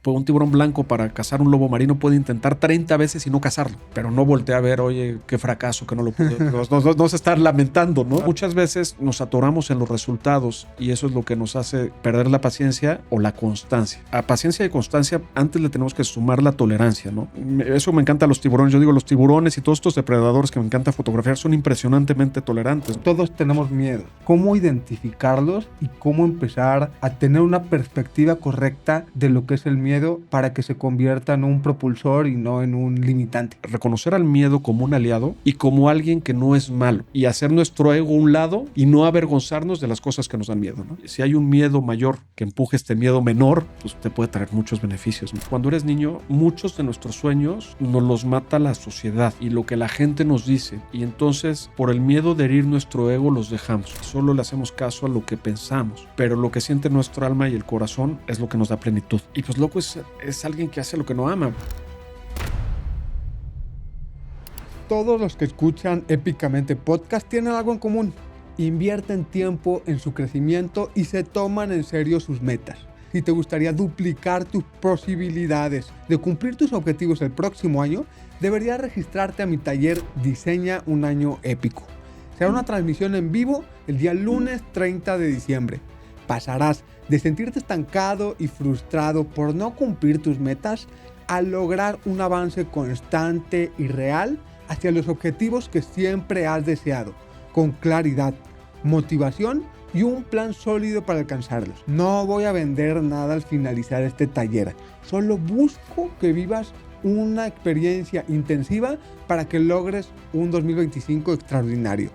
Pues un tiburón blanco para cazar un lobo marino puede intentar 30 veces y no cazarlo, pero no voltea a ver, oye, qué fracaso que no lo pudo. No se está lamentando, ¿no? Muchas veces nos atoramos en los resultados y eso es lo que nos hace perder la paciencia o la constancia. A paciencia y constancia antes le tenemos que sumar la tolerancia, ¿no? Eso me encanta los tiburones. Yo digo, los tiburones y todos estos depredadores que me encanta fotografiar son impresionantemente tolerantes. Todos tenemos miedo. ¿Cómo identificarlos y cómo empezar a tener una perspectiva correcta de lo que es el miedo para que se convierta en un propulsor y no en un limitante? Reconocer al miedo como un aliado y como alguien que no es malo y hacer nuestro ego a un lado y no avergonzarnos de las cosas que nos dan miedo, ¿no? Si hay un miedo mayor que empuje este miedo menor, pues te puede traer muchos beneficios, ¿no? Cuando eres niño, muchos de nuestros sueños nos los mata la sociedad y lo que la gente nos dice, y entonces por el miedo de herir nuestro ego los dejamos. Solo le hacemos caso a lo que pensamos, pero lo que siente nuestro alma y el corazón es lo que nos da plenitud. Y pues loco es alguien que hace lo que no ama. Todos los que escuchan Épicamente Podcast tienen algo en común. Invierten tiempo en su crecimiento y se toman en serio sus metas. Si te gustaría duplicar tus posibilidades de cumplir tus objetivos el próximo año, deberías registrarte a mi taller Diseña un año épico. Será una transmisión en vivo el día lunes 30 de diciembre. Pasarás de sentirte estancado y frustrado por no cumplir tus metas a lograr un avance constante y real hacia los objetivos que siempre has deseado, con claridad, motivación y un plan sólido para alcanzarlos. No voy a vender nada al finalizar este taller, solo busco que vivas una experiencia intensiva para que logres un 2025 extraordinario.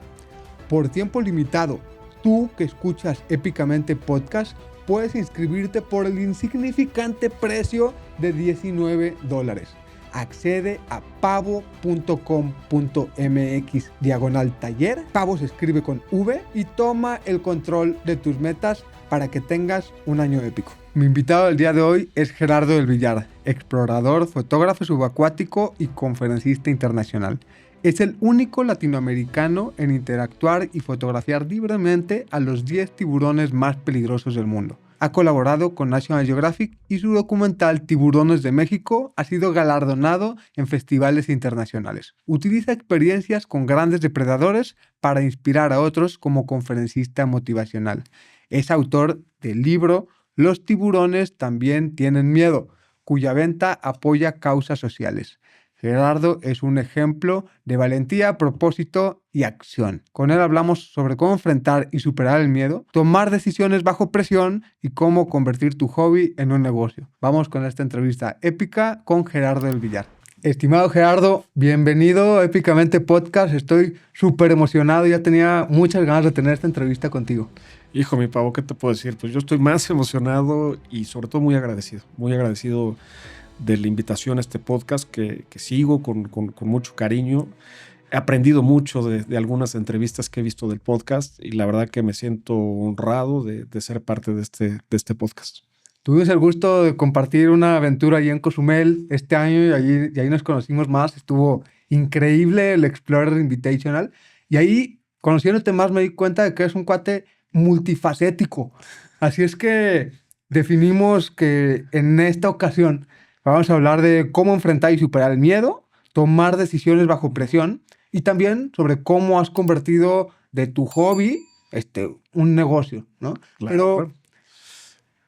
Por tiempo limitado, tú que escuchas Épicamente Podcast, puedes inscribirte por el insignificante precio de $19. Accede a pavo.com.mx/taller. Pavo se escribe con V y toma el control de tus metas para que tengas un año épico. Mi invitado del día de hoy es Gerardo del Villar, explorador, fotógrafo subacuático y conferencista internacional. Es el único latinoamericano en interactuar y fotografiar libremente a los 10 tiburones más peligrosos del mundo. Ha colaborado con National Geographic y su documental Tiburones de México ha sido galardonado en festivales internacionales. Utiliza experiencias con grandes depredadores para inspirar a otros como conferencista motivacional. Es autor del libro Los tiburones también tienen miedo, cuya venta apoya causas sociales. Gerardo es un ejemplo de valentía, propósito y acción. Con él hablamos sobre cómo enfrentar y superar el miedo, tomar decisiones bajo presión y cómo convertir tu hobby en un negocio. Vamos con esta entrevista épica con Gerardo del Villar. Estimado Gerardo, bienvenido a Épicamente Podcast. Estoy súper emocionado, ya tenía muchas ganas de tener esta entrevista contigo. Hijo, mi Pavo, ¿qué te puedo decir? Pues yo estoy más emocionado y sobre todo muy agradecido de la invitación a este podcast que sigo con mucho cariño. He aprendido mucho de algunas entrevistas que he visto del podcast y la verdad que me siento honrado de ser parte de este podcast. Tuvimos el gusto de compartir una aventura allí en Cozumel este año y ahí nos conocimos más. Estuvo increíble el Explorer Invitational y ahí, conociéndote más, me di cuenta de que eres un cuate multifacético. Así es que definimos que en esta ocasión vamos a hablar de cómo enfrentar y superar el miedo, tomar decisiones bajo presión y también sobre cómo has convertido de tu hobby un negocio, ¿no? Claro, Pero claro.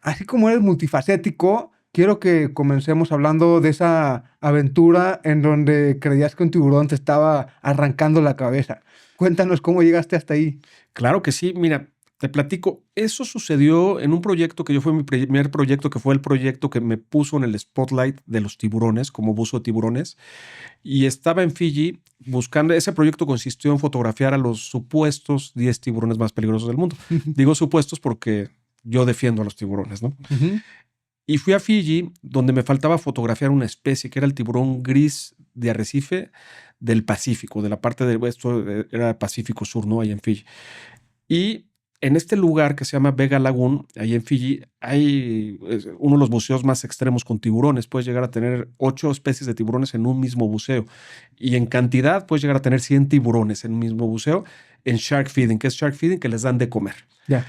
así como eres multifacético, quiero que comencemos hablando de esa aventura en donde creías que un tiburón te estaba arrancando la cabeza. Cuéntanos cómo llegaste hasta ahí. Claro que sí, mira, te platico. Eso sucedió en un proyecto que fue mi primer proyecto, que fue el proyecto que me puso en el spotlight de los tiburones, como buzo de tiburones. Y estaba en Fiji buscando, ese proyecto consistió en fotografiar a los supuestos 10 tiburones más peligrosos del mundo. Digo supuestos porque yo defiendo a los tiburones, ¿no? Uh-huh. Y fui a Fiji, donde me faltaba fotografiar una especie que era el tiburón gris de arrecife del Pacífico, de la parte de esto era Pacífico Sur, ¿no? Ahí en Fiji. Y en este lugar que se llama Vega Lagoon, ahí en Fiji, hay uno de los buceos más extremos con tiburones. Puedes llegar a tener 8 especies de tiburones en un mismo buceo. Y en cantidad puedes llegar a tener 100 tiburones en un mismo buceo en shark feeding. ¿Qué es shark feeding? Que les dan de comer. Ya.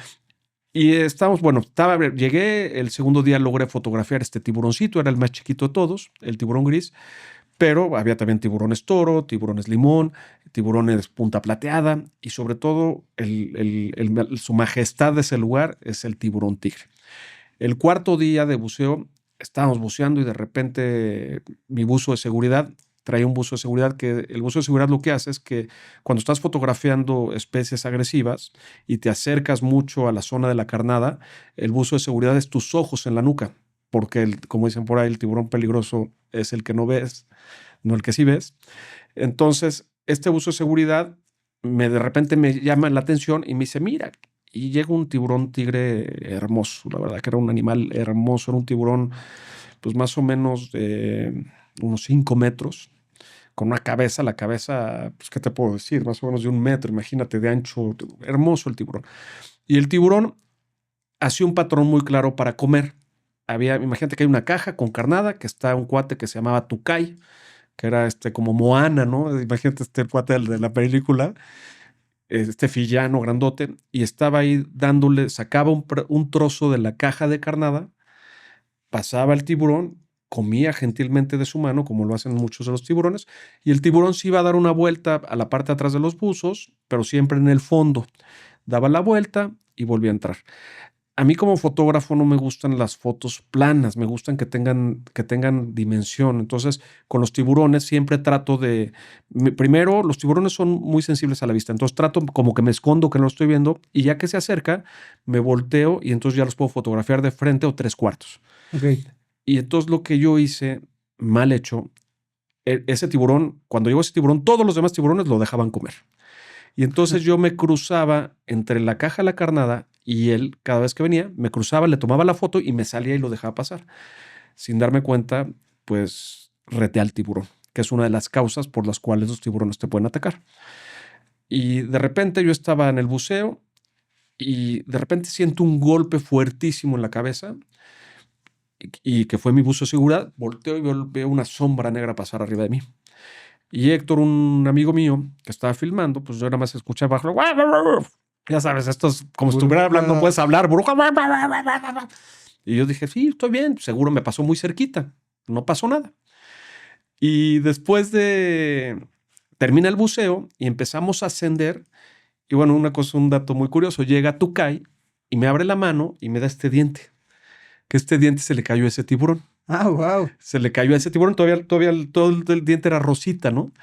Y llegué, el segundo día logré fotografiar este tiburoncito, era el más chiquito de todos, el tiburón gris, pero había también tiburones toro, tiburones limón, tiburones punta plateada y sobre todo su majestad de ese lugar es el tiburón tigre. El cuarto día de buceo estábamos buceando y de repente mi buzo de seguridad traía un buzo de seguridad que el buzo de seguridad lo que hace es que cuando estás fotografiando especies agresivas y te acercas mucho a la zona de la carnada, el buzo de seguridad es tus ojos en la nuca, porque como dicen por ahí, el tiburón peligroso es el que no ves, no el que sí ves. Entonces, este buzo de seguridad de repente me llama la atención y me dice, mira, y llega un tiburón tigre hermoso, la verdad que era un animal hermoso, era un tiburón pues más o menos de unos 5 metros, con una cabeza, la cabeza, pues qué te puedo decir, más o menos de 1 metro, imagínate de ancho, hermoso el tiburón. Y el tiburón hacía un patrón muy claro para comer. Imagínate que hay una caja con carnada, que está un cuate que se llamaba Tucay, que era como Moana, ¿no? Imagínate este cuate de la película, este villano grandote, y estaba ahí dándole, sacaba un trozo de la caja de carnada, pasaba el tiburón, comía gentilmente de su mano, como lo hacen muchos de los tiburones, y el tiburón se iba a dar una vuelta a la parte de atrás de los buzos, pero siempre en el fondo. Daba la vuelta y volvía a entrar. A mí como fotógrafo no me gustan las fotos planas, me gustan que tengan dimensión. Entonces, con los tiburones siempre trato primero, los tiburones son muy sensibles a la vista, entonces trato como que me escondo, que no lo estoy viendo, y ya que se acerca, me volteo y entonces ya los puedo fotografiar de frente o 3/4. Ok. Y entonces lo que yo hice, mal hecho, ese tiburón, cuando llegó ese tiburón, todos los demás tiburones lo dejaban comer. Y entonces yo me cruzaba entre la caja de la carnada y él, cada vez que venía, me cruzaba, le tomaba la foto y me salía y lo dejaba pasar. Sin darme cuenta, pues reté al tiburón, que es una de las causas por las cuales los tiburones te pueden atacar. Y de repente yo estaba en el buceo y de repente siento un golpe fuertísimo en la cabeza y que fue mi buzo de seguridad. Volteo y veo una sombra negra pasar arriba de mí. Y Héctor, un amigo mío que estaba filmando, pues yo nada más escuchaba, ya sabes, esto es como si estuviera hablando, no puedes hablar, burbuja. Y yo dije, sí, estoy bien, seguro me pasó muy cerquita, no pasó nada. Y después termina el buceo y empezamos a ascender. Y bueno, un dato muy curioso, llega Tucay y me abre la mano y me da este diente, que este diente se le cayó a ese tiburón. Ah, wow. Se le cayó a ese tiburón, todavía todo el diente era rosita, ¿no?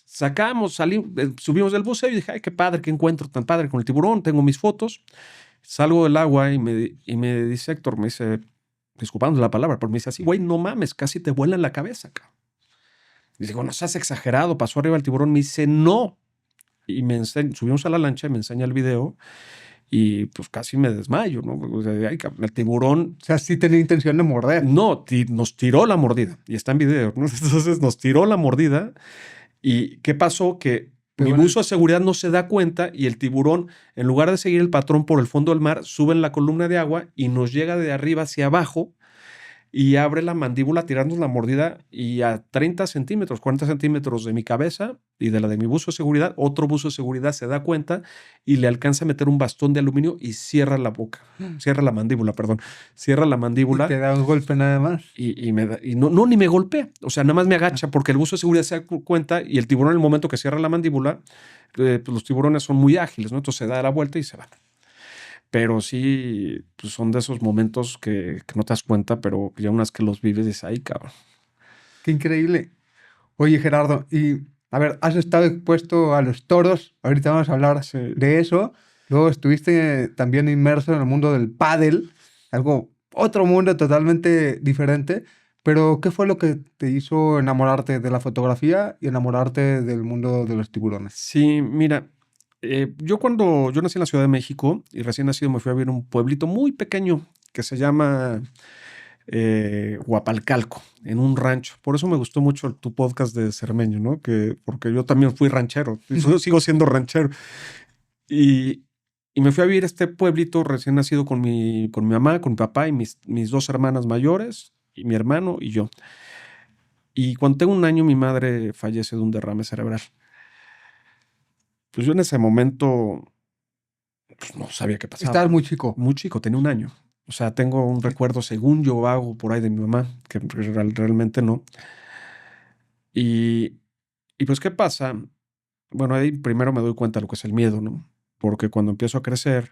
Subimos del buceo y dije, ay, qué padre, qué encuentro tan padre con el tiburón, tengo mis fotos. Salgo del agua y me dice Héctor, me dice, disculpando la palabra, pero me dice así, güey, no mames, casi te vuela en la cabeza, cabrón. Y digo, no seas exagerado, pasó arriba el tiburón. Me dice, no. Y subimos a la lancha y me enseña el video y pues casi me desmayo, ¿no? O sea, ay, cabrón, el tiburón. O sea, sí tenía intención de morder. No, nos tiró la mordida y está en video, ¿no? Entonces nos tiró la mordida. ¿Y qué pasó? Que mi buzo de seguridad no se da cuenta y el tiburón, en lugar de seguir el patrón por el fondo del mar, sube en la columna de agua y nos llega de arriba hacia abajo y abre la mandíbula tirándonos la mordida y a 30 centímetros, 40 centímetros de mi cabeza y de la de mi buzo de seguridad, otro buzo de seguridad se da cuenta y le alcanza a meter un bastón de aluminio y cierra la boca, cierra la mandíbula, perdón, cierra la mandíbula. Y te da un golpe nada más. Y no, ni me golpea, o sea, nada más me agacha porque el buzo de seguridad se da cuenta y el tiburón en el momento que cierra la mandíbula, pues los tiburones son muy ágiles, ¿no? Entonces se da la vuelta y se va. Pero sí, pues son de esos momentos que no te das cuenta, pero ya unas que los vives dices, ay, cabrón. Qué increíble. Oye, Gerardo, y a ver, has estado expuesto a los toros, ahorita vamos a hablar de eso. Luego estuviste también inmerso en el mundo del pádel, otro mundo totalmente diferente. Pero, ¿qué fue lo que te hizo enamorarte de la fotografía y enamorarte del mundo de los tiburones? Sí, mira, yo nací en la Ciudad de México y recién nacido me fui a vivir a un pueblito muy pequeño que se llama Huapalcalco, en un rancho. Por eso me gustó mucho tu podcast de Cermeño, ¿no? Porque yo también fui ranchero, sigo siendo ranchero. Y, y me fui a vivir a este pueblito recién nacido con mi mamá, con mi papá y mis dos hermanas mayores, y mi hermano y yo. Y cuando tengo 1 año, mi madre fallece de un derrame cerebral. Pues yo en ese momento pues no sabía qué pasaba. Estabas muy chico. Muy chico, tenía 1 año. O sea, tengo un recuerdo, según yo hago por ahí de mi mamá, que realmente no. Y, y pues, ¿qué pasa? Bueno, ahí primero me doy cuenta de lo que es el miedo, ¿no? Porque cuando empiezo a crecer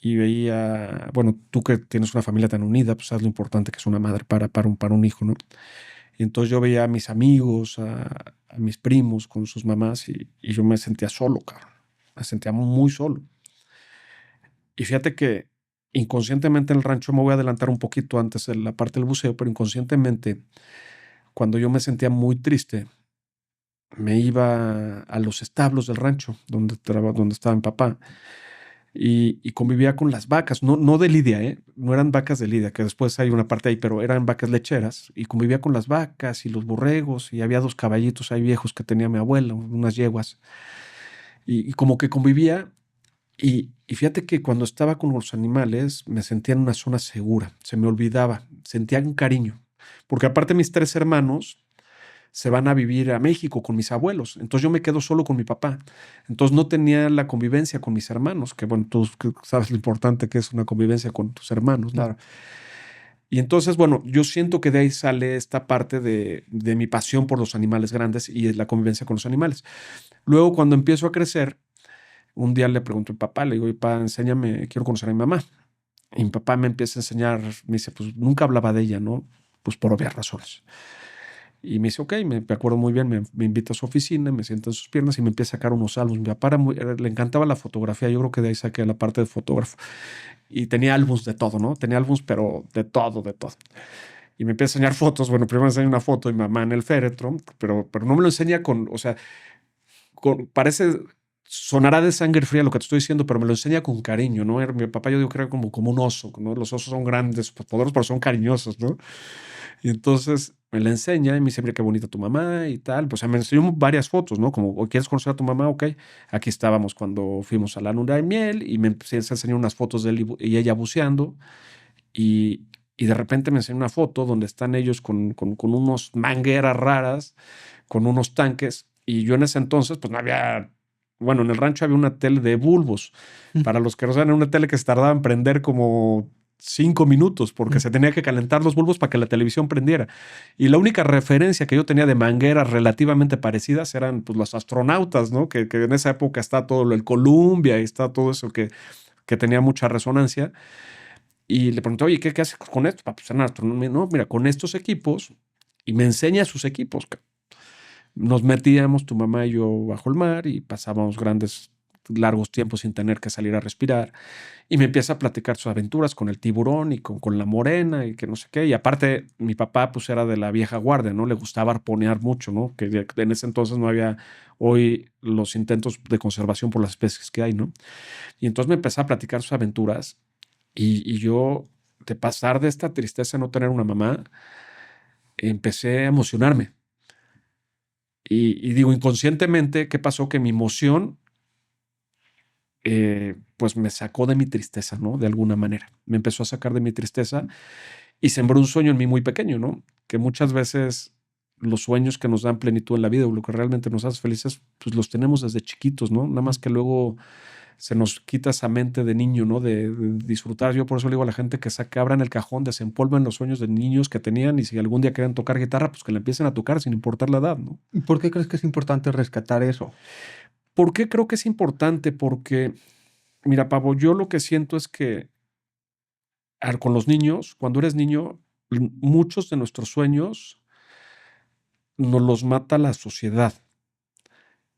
y veía, bueno, tú que tienes una familia tan unida, pues sabes lo importante que es una madre para un hijo, ¿no? Y entonces yo veía a mis amigos, a mis primos con sus mamás y yo me sentía solo, cabrón. Me sentía muy solo. Y fíjate que inconscientemente en el rancho, me voy a adelantar un poquito antes de la parte del buceo, pero inconscientemente, cuando yo me sentía muy triste, me iba a los establos del rancho donde estaba mi papá y convivía con las vacas, no de lidia, ¿eh? No eran vacas de lidia, que después hay una parte ahí, pero eran vacas lecheras y convivía con las vacas y los borregos y había 2 caballitos ahí viejos que tenía mi abuela, unas yeguas y como que convivía y fíjate que cuando estaba con los animales me sentía en una zona segura, se me olvidaba, sentía un cariño, porque aparte mis 3 hermanos se van a vivir a México con mis abuelos. Entonces yo me quedo solo con mi papá. Entonces no tenía la convivencia con mis hermanos, que bueno, tú sabes lo importante que es una convivencia con tus hermanos, ¿no? Claro. Y entonces, bueno, yo siento que de ahí sale esta parte de mi pasión por los animales grandes y la convivencia con los animales. Luego, cuando empiezo a crecer, un día le pregunto a mi papá, le digo, papá, enséñame, quiero conocer a mi mamá. Y mi papá me empieza a enseñar, me dice, pues nunca hablaba de ella, ¿no? Pues por obvias razones. Y me dice, ok, me acuerdo muy bien, me invita a su oficina, me sienta en sus piernas y me empieza a sacar unos álbumes. Mi papá le encantaba la fotografía, yo creo que de ahí saqué la parte de fotógrafo. Y tenía álbumes de todo, ¿no? Tenía álbumes, pero de todo, de todo. Y me empieza a enseñar fotos. Bueno, primero me enseña una foto de mi mamá en el féretro, pero no me lo enseña con, o sea, parece, sonará de sangre fría lo que te estoy diciendo, pero me lo enseña con cariño, ¿no? Mi papá yo digo que era como un oso, ¿no? Los osos son grandes, poderosos, pero son cariñosos, ¿no? Y entonces me la enseña y me dice, mira qué bonita tu mamá y tal. Pues me enseñó varias fotos, ¿no? Como, ¿quieres conocer a tu mamá? Ok. Aquí estábamos cuando fuimos a la luna de miel y me enseñó unas fotos de él y ella buceando. Y de repente me enseñó una foto donde están ellos con unos mangueras raras, con unos tanques. Y yo en ese entonces, pues no había, bueno, en el rancho había una tele de bulbos. Para los que no saben, una tele que se tardaba en prender como 5 minutos porque se tenía que calentar los bulbos para que la televisión prendiera. Y la única referencia que yo tenía de mangueras relativamente parecidas eran pues los astronautas, ¿no? Que en esa época está todo el Columbia y está todo eso que tenía mucha resonancia. Y le pregunté, oye, ¿qué haces con esto? Pues en astronomía, no, mira, con estos equipos, y me enseña sus equipos. Nos metíamos, tu mamá y yo, bajo el mar y pasábamos largos tiempos sin tener que salir a respirar. Y me empieza a platicar sus aventuras con el tiburón y con la morena y que no sé qué. Y aparte, mi papá pues era de la vieja guardia, ¿no? Le gustaba arponear mucho, ¿no? Que en ese entonces no había hoy los intentos de conservación por las especies que hay, ¿no? Y entonces me empezó a platicar sus aventuras y yo, de pasar de esta tristeza de no tener una mamá, empecé a emocionarme. Y digo, inconscientemente, ¿qué pasó? Que mi emoción, pues me sacó de mi tristeza, ¿no? De alguna manera. Me empezó a sacar de mi tristeza y sembró un sueño en mí muy pequeño, ¿no? Que muchas veces los sueños que nos dan plenitud en la vida o lo que realmente nos hace felices, pues los tenemos desde chiquitos, ¿no? Nada más que luego se nos quita esa mente de niño, ¿no? De disfrutar. Yo por eso le digo a la gente que abran el cajón, desempolven los sueños de niños que tenían y si algún día quieren tocar guitarra, pues que la empiecen a tocar sin importar la edad, ¿no? ¿Y por qué crees que es importante rescatar eso? ¿Por qué creo que es importante? Porque, mira, Pavo, yo lo que siento es que con los niños, cuando eres niño, muchos de nuestros sueños nos los mata la sociedad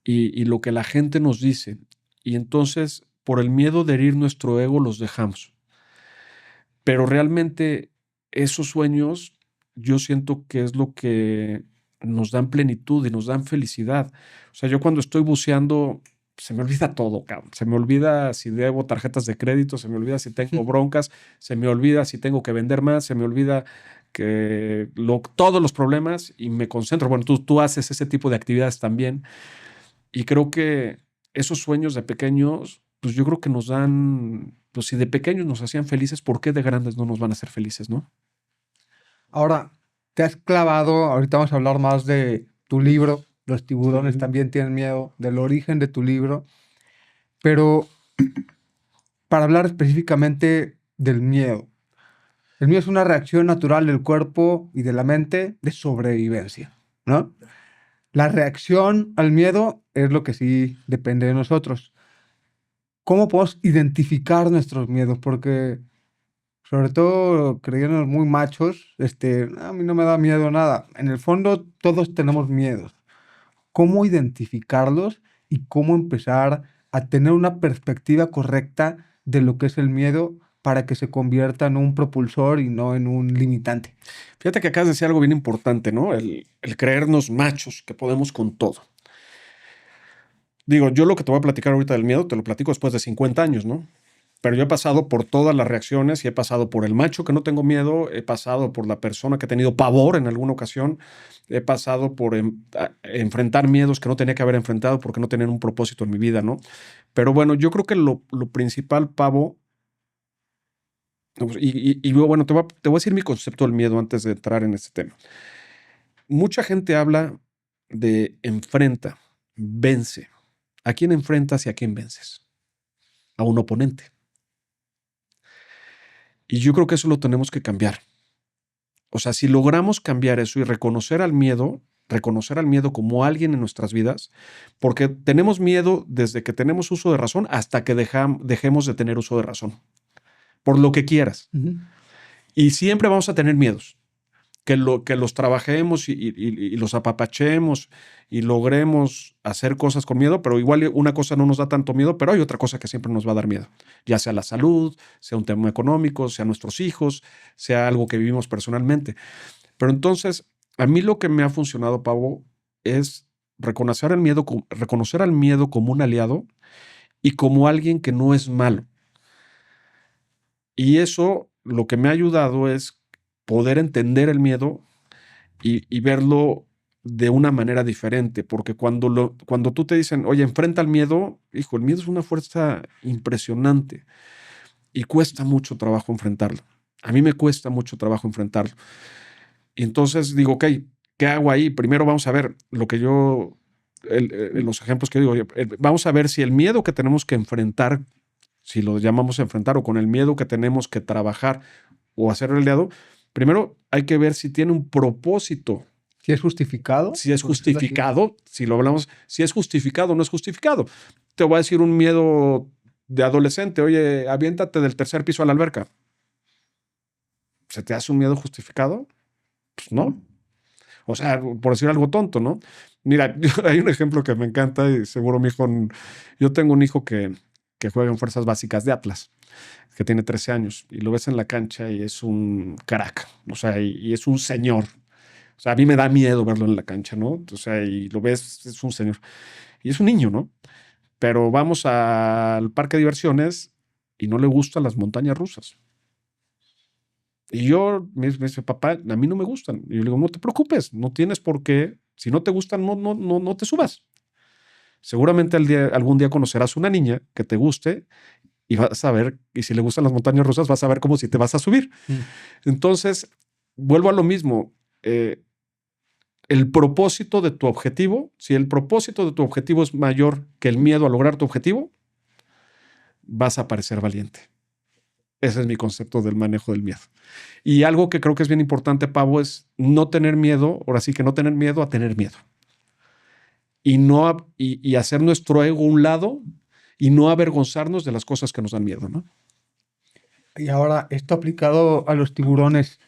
y lo que la gente nos dice. Y entonces, por el miedo de herir nuestro ego, los dejamos. Pero realmente esos sueños yo siento que es lo que nos dan plenitud y nos dan felicidad. O sea, yo cuando estoy buceando se me olvida todo, cabrón. Se me olvida si debo tarjetas de crédito, se me olvida si tengo broncas, se me olvida si tengo que vender más, se me olvida todos los problemas y me concentro. Bueno, tú haces ese tipo de actividades también y creo que esos sueños de pequeños, pues yo creo que nos dan, pues si de pequeños nos hacían felices, ¿por qué de grandes no nos van a hacer felices, no? Ahora, te has clavado, ahorita vamos a hablar más de tu libro, Los tiburones Sí. también tienen miedo, del origen de tu libro, pero para hablar específicamente del miedo. El miedo es una reacción natural del cuerpo y de la mente de sobrevivencia, ¿no? La reacción al miedo es lo que sí depende de nosotros. ¿Cómo podemos identificar nuestros miedos? Porque, sobre todo, creyéndonos muy machos, a mí no me da miedo nada. En el fondo, todos tenemos miedos. ¿Cómo identificarlos y cómo empezar a tener una perspectiva correcta de lo que es el miedo para que se convierta en un propulsor y no en un limitante? Fíjate que acabas de decir algo bien importante, ¿no? El creernos machos, que podemos con todo. Digo, yo lo que te voy a platicar ahorita del miedo, te lo platico después de 50 años, ¿no? Pero yo he pasado por todas las reacciones y he pasado por el macho que no tengo miedo, he pasado por la persona que ha tenido pavor en alguna ocasión, he pasado por enfrentar miedos que no tenía que haber enfrentado porque no tenían un propósito en mi vida, ¿no? Pero bueno, yo creo que lo principal, Pavo, y bueno, te voy a decir mi concepto del miedo antes de entrar en este tema. Mucha gente habla de enfrenta, vence. ¿A quién enfrentas y a quién vences? A un oponente. Y yo creo que eso lo tenemos que cambiar. O sea, si logramos cambiar eso y reconocer al miedo como alguien en nuestras vidas, porque tenemos miedo desde que tenemos uso de razón hasta que dejemos de tener uso de razón, por lo que quieras. Ujú. Y siempre vamos a tener miedos. Que los trabajemos y los apapachemos y logremos hacer cosas con miedo, pero igual una cosa no nos da tanto miedo, pero hay otra cosa que siempre nos va a dar miedo, ya sea la salud, sea un tema económico, sea nuestros hijos, sea algo que vivimos personalmente. Pero entonces, a mí lo que me ha funcionado, Pavo, es reconocer al miedo como un aliado y como alguien que no es malo. Y eso lo que me ha ayudado es poder entender el miedo y verlo de una manera diferente, porque cuando tú te dicen, oye, enfrenta el miedo, hijo, el miedo es una fuerza impresionante y cuesta mucho trabajo enfrentarlo. A mí me cuesta mucho trabajo enfrentarlo. Y entonces digo, ok, ¿qué hago ahí? Primero vamos a ver lo que los ejemplos que digo, vamos a ver si el miedo que tenemos que enfrentar, si lo llamamos enfrentar, o con el miedo que tenemos que trabajar o hacer aliado, primero hay que ver si tiene un propósito. Si es justificado. Si es justificado, si lo hablamos, si es justificado o no es justificado. Te voy a decir un miedo de adolescente, oye, aviéntate del tercer piso a la alberca. ¿Se te hace un miedo justificado? Pues no. O sea, por decir algo tonto, ¿no? Mira, hay un ejemplo que me encanta y seguro mi hijo, yo tengo un hijo que juega en fuerzas básicas de Atlas, que tiene 13 años y lo ves en la cancha y es un crack, o sea, y es un señor. O sea, a mí me da miedo verlo en la cancha, ¿no? O sea, y lo ves, es un señor. Y es un niño, ¿no? Pero vamos al parque de diversiones y no le gustan las montañas rusas. Y me dice, papá, a mí no me gustan. Y yo le digo, no te preocupes, no tienes por qué. Si no te gustan, no te subas. Seguramente algún día conocerás una niña que te guste y vas a ver, y si le gustan las montañas rusas, vas a ver cómo si te vas a subir. Entonces, vuelvo a lo mismo. El propósito de tu objetivo, si el propósito de tu objetivo es mayor que el miedo a lograr tu objetivo, vas a parecer valiente. Ese es mi concepto del manejo del miedo. Y algo que creo que es bien importante, Pavo, es no tener miedo, ahora sí que no tener miedo a tener miedo. Y hacer nuestro ego a un lado y no avergonzarnos de las cosas que nos dan miedo, ¿no? Y ahora, esto aplicado a los tiburones.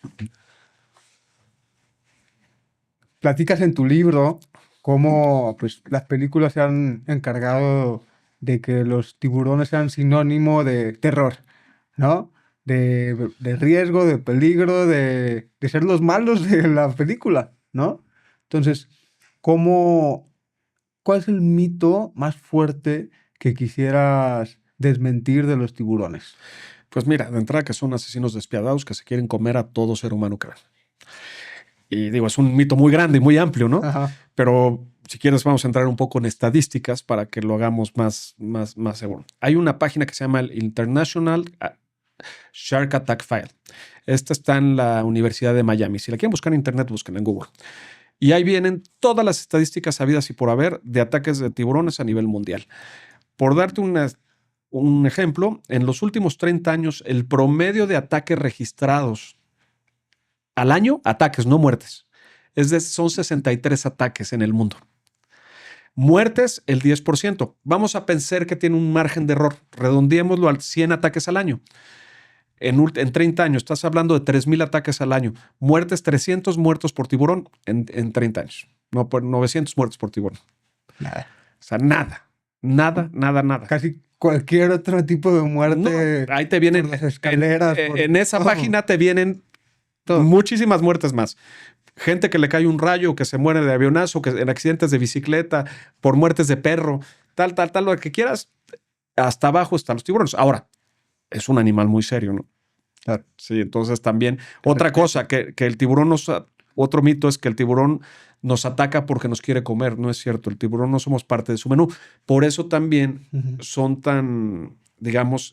Platicas en tu libro cómo pues, las películas se han encargado de que los tiburones sean sinónimo de terror, ¿no? De riesgo, de peligro, de ser los malos de la película, ¿no? Entonces, ¿cuál es el mito más fuerte que quisieras desmentir de los tiburones? Pues mira, de entrada que son asesinos despiadados que se quieren comer a todo ser humano que ven. Y digo, es un mito muy grande y muy amplio, ¿no? Ajá. Pero si quieres vamos a entrar un poco en estadísticas para que lo hagamos más seguro. Hay una página que se llama el International Shark Attack File. Esta está en la Universidad de Miami. Si la quieren buscar en internet, busquen en Google. Y ahí vienen todas las estadísticas habidas y por haber de ataques de tiburones a nivel mundial. Por darte un ejemplo, en los últimos 30 años, el promedio de ataques registrados al año, ataques, no muertes, son 63 ataques en el mundo. Muertes, el 10%. Vamos a pensar que tiene un margen de error. Redondeémoslo al 100 ataques al año. En 30 años, estás hablando de 3,000 ataques al año. Muertes, 300 muertos por tiburón en 30 años. No, por 900 muertos por tiburón. Nada. O sea, nada. Nada. Casi cualquier otro tipo de muerte. No, ahí te vienen las escaleras. En esa página te vienen todo. Muchísimas muertes más. Gente que le cae un rayo, que se muere de avionazo, que en accidentes de bicicleta, por muertes de perro, tal, lo que quieras. Hasta abajo están los tiburones. Ahora, es un animal muy serio, ¿no? Claro. Sí, entonces también otra cosa que el tiburón otro mito es que el tiburón nos ataca porque nos quiere comer. No es cierto. El tiburón no somos parte de su menú. Por eso también son tan, digamos,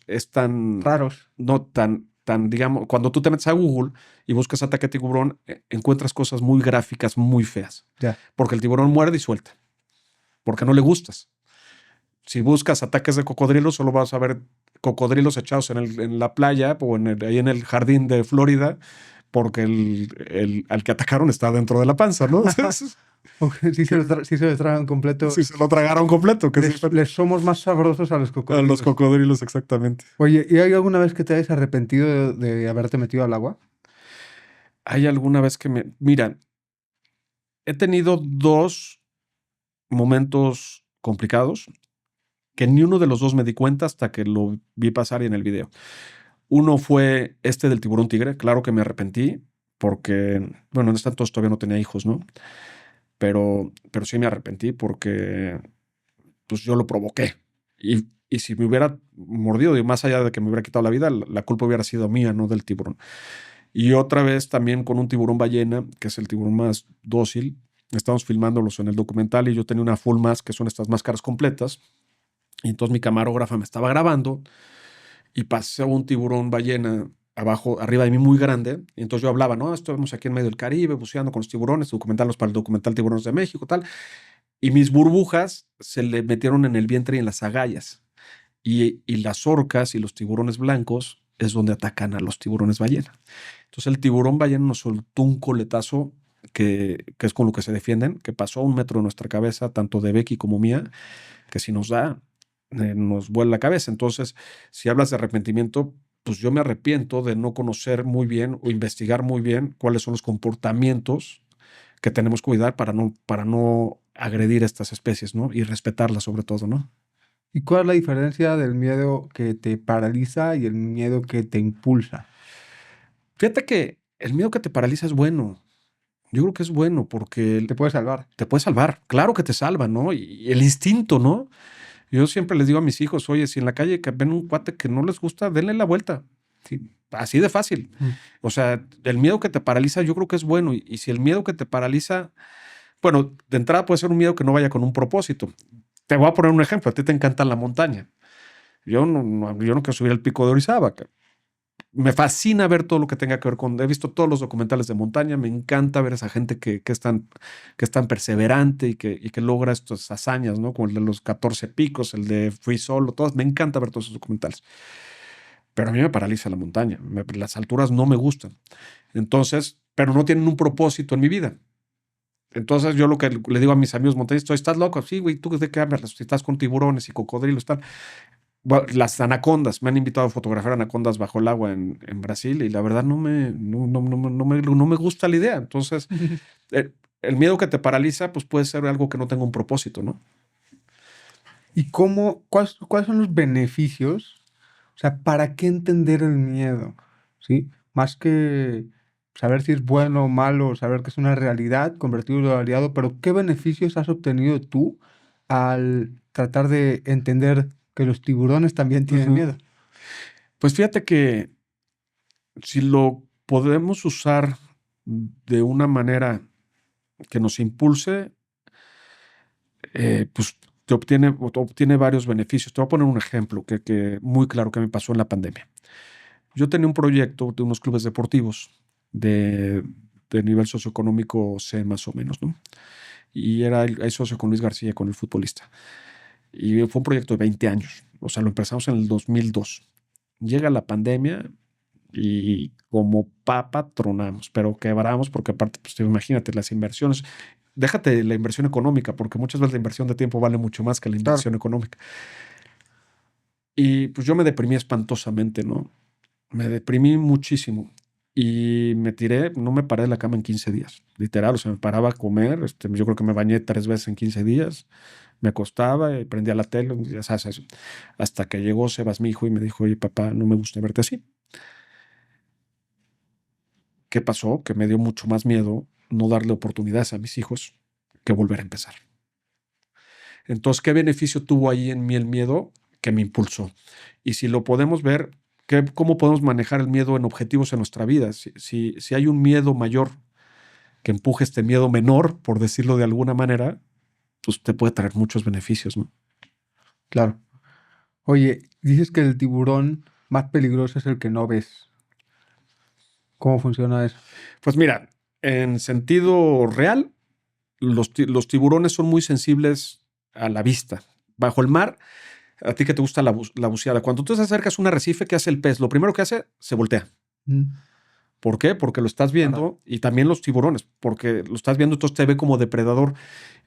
raros. No tan, digamos, cuando tú te metes a Google y buscas ataque a tiburón, encuentras cosas muy gráficas, muy feas. Ya. Porque el tiburón muerde y suelta. Porque no le gustas. Si buscas ataques de cocodrilos, solo vas a ver cocodrilos echados en la playa o ahí en el jardín de Florida, porque al que atacaron está dentro de la panza, ¿no? Sí se lo tragan completo. Sí, se lo tragaron completo. Que les somos más sabrosos a los cocodrilos. A los cocodrilos, exactamente. Oye, ¿y hay alguna vez que te hayas arrepentido de haberte metido al agua? Hay alguna vez que Mira, he tenido 2 momentos complicados que ni uno de los 2 me di cuenta hasta que lo vi pasar y en el video. Uno fue del tiburón tigre. Claro que me arrepentí porque, bueno, en ese entonces todavía no tenía hijos, ¿no? Pero sí me arrepentí porque pues yo lo provoqué. Y si me hubiera mordido, y más allá de que me hubiera quitado la vida, la culpa hubiera sido mía, no del tiburón. Y otra vez también con un tiburón ballena, que es el tiburón más dócil. Estamos filmándolos en el documental y yo tenía una full mask, que son estas máscaras completas. Y entonces mi camarógrafa me estaba grabando y pasó un tiburón ballena arriba de mí muy grande. Y entonces yo hablaba, no, estamos aquí en medio del Caribe buceando con los tiburones, documentarlos para el documental Tiburones de México, tal. Y mis burbujas se le metieron en el vientre y en las agallas. Y las orcas y los tiburones blancos es donde atacan a los tiburones ballena. Entonces el tiburón ballena nos soltó un coletazo que es con lo que se defienden, que pasó a 1 metro de nuestra cabeza, tanto de Becky como mía, que si nos da, nos vuela la cabeza. Entonces, si hablas de arrepentimiento, pues yo me arrepiento de no conocer muy bien o investigar muy bien cuáles son los comportamientos que tenemos que cuidar para no agredir a estas especies, ¿no? Y respetarlas sobre todo, ¿no? ¿Y cuál es la diferencia del miedo que te paraliza y el miedo que te impulsa? Fíjate que el miedo que te paraliza es bueno. Yo creo que es bueno porque Te puede salvar. Te puede salvar. Claro que te salva, ¿no? Y el instinto, ¿no? Yo siempre les digo a mis hijos, oye, si en la calle ven un cuate que no les gusta, denle la vuelta. Sí, así de fácil. O sea, el miedo que te paraliza yo creo que es bueno. Y si el miedo que te paraliza, bueno, de entrada puede ser un miedo que no vaya con un propósito. Te voy a poner un ejemplo. A ti te encanta la montaña. Yo no quiero subir el pico de Orizaba. Me fascina ver todo lo que tenga que ver con... He visto todos los documentales de montaña. Me encanta ver a esa gente que es tan perseverante y que logra estas hazañas, ¿no? Como el de los 14 picos, el de Free Solo, todos. Me encanta ver todos esos documentales. Pero a mí me paraliza la montaña. Las alturas no me gustan. Entonces, pero no tienen un propósito en mi vida. Entonces yo lo que le digo a mis amigos montañistas, ¿estás loco? Sí, güey, ¿tú de qué hablas? Si estás con tiburones y cocodrilos, tal. Bueno, las anacondas, me han invitado a fotografiar anacondas bajo el agua en Brasil y la verdad no me gusta la idea. Entonces, el miedo que te paraliza, pues puede ser algo que no tenga un propósito, ¿no? ¿Y cuáles son los beneficios? O sea, ¿para qué entender el miedo? ¿Sí? Más que saber si es bueno o malo, saber que es una realidad, convertirlo en aliado, pero ¿qué beneficios has obtenido tú al tratar de entender que los tiburones también tienen miedo? Pues fíjate que si lo podemos usar de una manera que nos impulse, pues te obtiene varios beneficios. Te voy a poner un ejemplo que muy claro que me pasó en la pandemia. Yo tenía un proyecto de unos clubes deportivos de nivel socioeconómico C más o menos, ¿no? Y era el socio con Luis García, con el futbolista. Y fue un proyecto de 20 años. O sea, lo empezamos en el 2002. Llega la pandemia y como papa tronamos, pero quebramos porque aparte, pues imagínate, las inversiones, déjate la inversión económica, porque muchas veces la inversión de tiempo vale mucho más que la Claro. inversión económica. Y pues yo me deprimí espantosamente, ¿no? Me deprimí muchísimo y me tiré, no me paré de la cama en 15 días, literal, o sea, me paraba a comer, yo creo que me bañé 3 veces en 15 días, me acostaba y prendía la tele, ya sabes, eso. Hasta que llegó Sebas, mi hijo, y me dijo, oye, papá, no me gusta verte así. ¿Qué pasó? Que me dio mucho más miedo no darle oportunidades a mis hijos que volver a empezar. Entonces, ¿qué beneficio tuvo ahí en mí el miedo? Que me impulsó. Y si lo podemos ver, ¿cómo podemos manejar el miedo en objetivos en nuestra vida? Si hay un miedo mayor que empuje este miedo menor, por decirlo de alguna manera, pues te puede traer muchos beneficios, ¿no? Claro. Oye, dices que el tiburón más peligroso es el que no ves. ¿Cómo funciona eso? Pues mira, en sentido real, los tiburones son muy sensibles a la vista. Bajo el mar, a ti que te gusta la buceada, cuando tú te acercas a un arrecife, ¿qué hace el pez? Lo primero que hace, se voltea. Mm, ¿Por qué? Porque lo estás claro. viendo y también los tiburones, porque lo estás viendo, entonces te ve como depredador.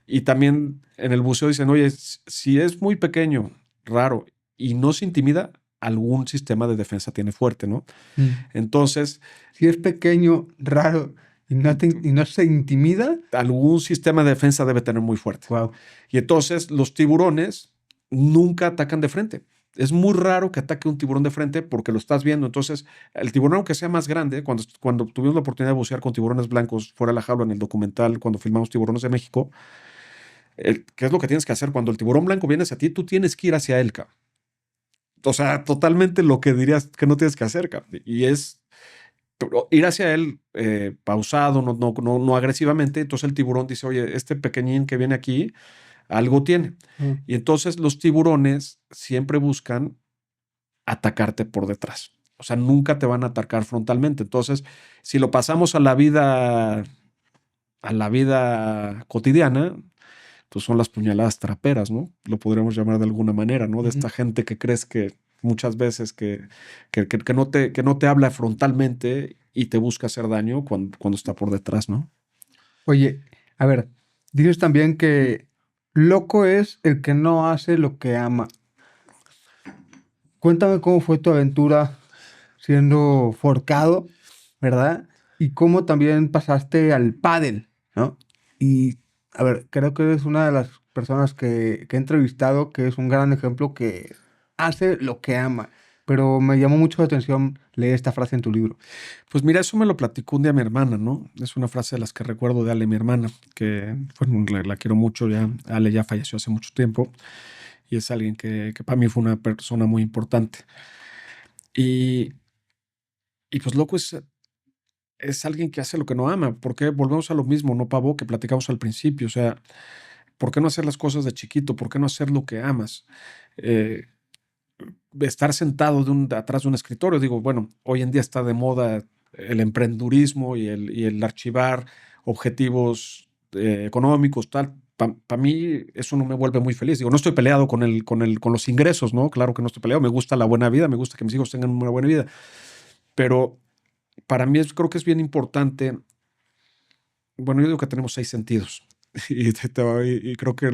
Y también en el buceo dicen, oye, si es muy pequeño, raro y no se intimida, algún sistema de defensa tiene fuerte, ¿no? Mm. Entonces, Si es pequeño, raro y no se intimida, algún sistema de defensa debe tener muy fuerte. wow. Y entonces los tiburones nunca atacan de frente. Es muy raro que ataque un tiburón de frente porque lo estás viendo. Entonces, el tiburón, aunque sea más grande, cuando tuvimos la oportunidad de bucear con tiburones blancos fuera de la jaula en el documental, cuando filmamos Tiburones de México, ¿qué es lo que tienes que hacer? Cuando el tiburón blanco viene hacia ti, tú tienes que ir hacia él, cabrón. O sea, totalmente lo que dirías que no tienes que hacer, cabrón. Y es ir hacia él pausado, no agresivamente. Entonces el tiburón dice, oye, este pequeñín que viene aquí, algo tiene. Mm. Y entonces los tiburones siempre buscan atacarte por detrás. O sea, nunca te van a atacar frontalmente. Entonces, si lo pasamos a la vida cotidiana, pues son las puñaladas traperas, ¿no? Lo podríamos llamar de alguna manera, ¿no? De Ujú. esta gente que crees que muchas veces que no te habla frontalmente y te busca hacer daño cuando está por detrás, ¿no? Oye, a ver, dices también que loco es el que no hace lo que ama. Cuéntame cómo fue tu aventura siendo forcado, ¿verdad? Y cómo también pasaste al pádel, ¿no? Y, a ver, creo que eres una de las personas que he entrevistado que es un gran ejemplo que hace lo que ama. Pero me llamó mucho la atención leer esta frase en tu libro. Pues mira, eso me lo platicó un día mi hermana, ¿no? Es una frase de las que recuerdo de Ale, mi hermana, que bueno, la quiero mucho ya. Ale ya falleció hace mucho tiempo y es alguien que para mí fue una persona muy importante. Y, y pues loco es alguien que hace lo que no ama. ¿Por qué? Volvemos a lo mismo, no pavo, que platicamos al principio. O sea, ¿por qué no hacer las cosas de chiquito? ¿Por qué no hacer lo que amas? Eh, Estar sentado atrás de un escritorio. Digo, bueno, hoy en día está de moda el emprendurismo y el archivar objetivos económicos, tal. Para mí eso no me vuelve muy feliz. Digo, no estoy peleado con los ingresos, ¿no? Claro que no estoy peleado. Me gusta la buena vida, me gusta que mis hijos tengan una buena vida. Pero para mí creo que es bien importante. Bueno, yo digo que tenemos 6 sentidos y creo que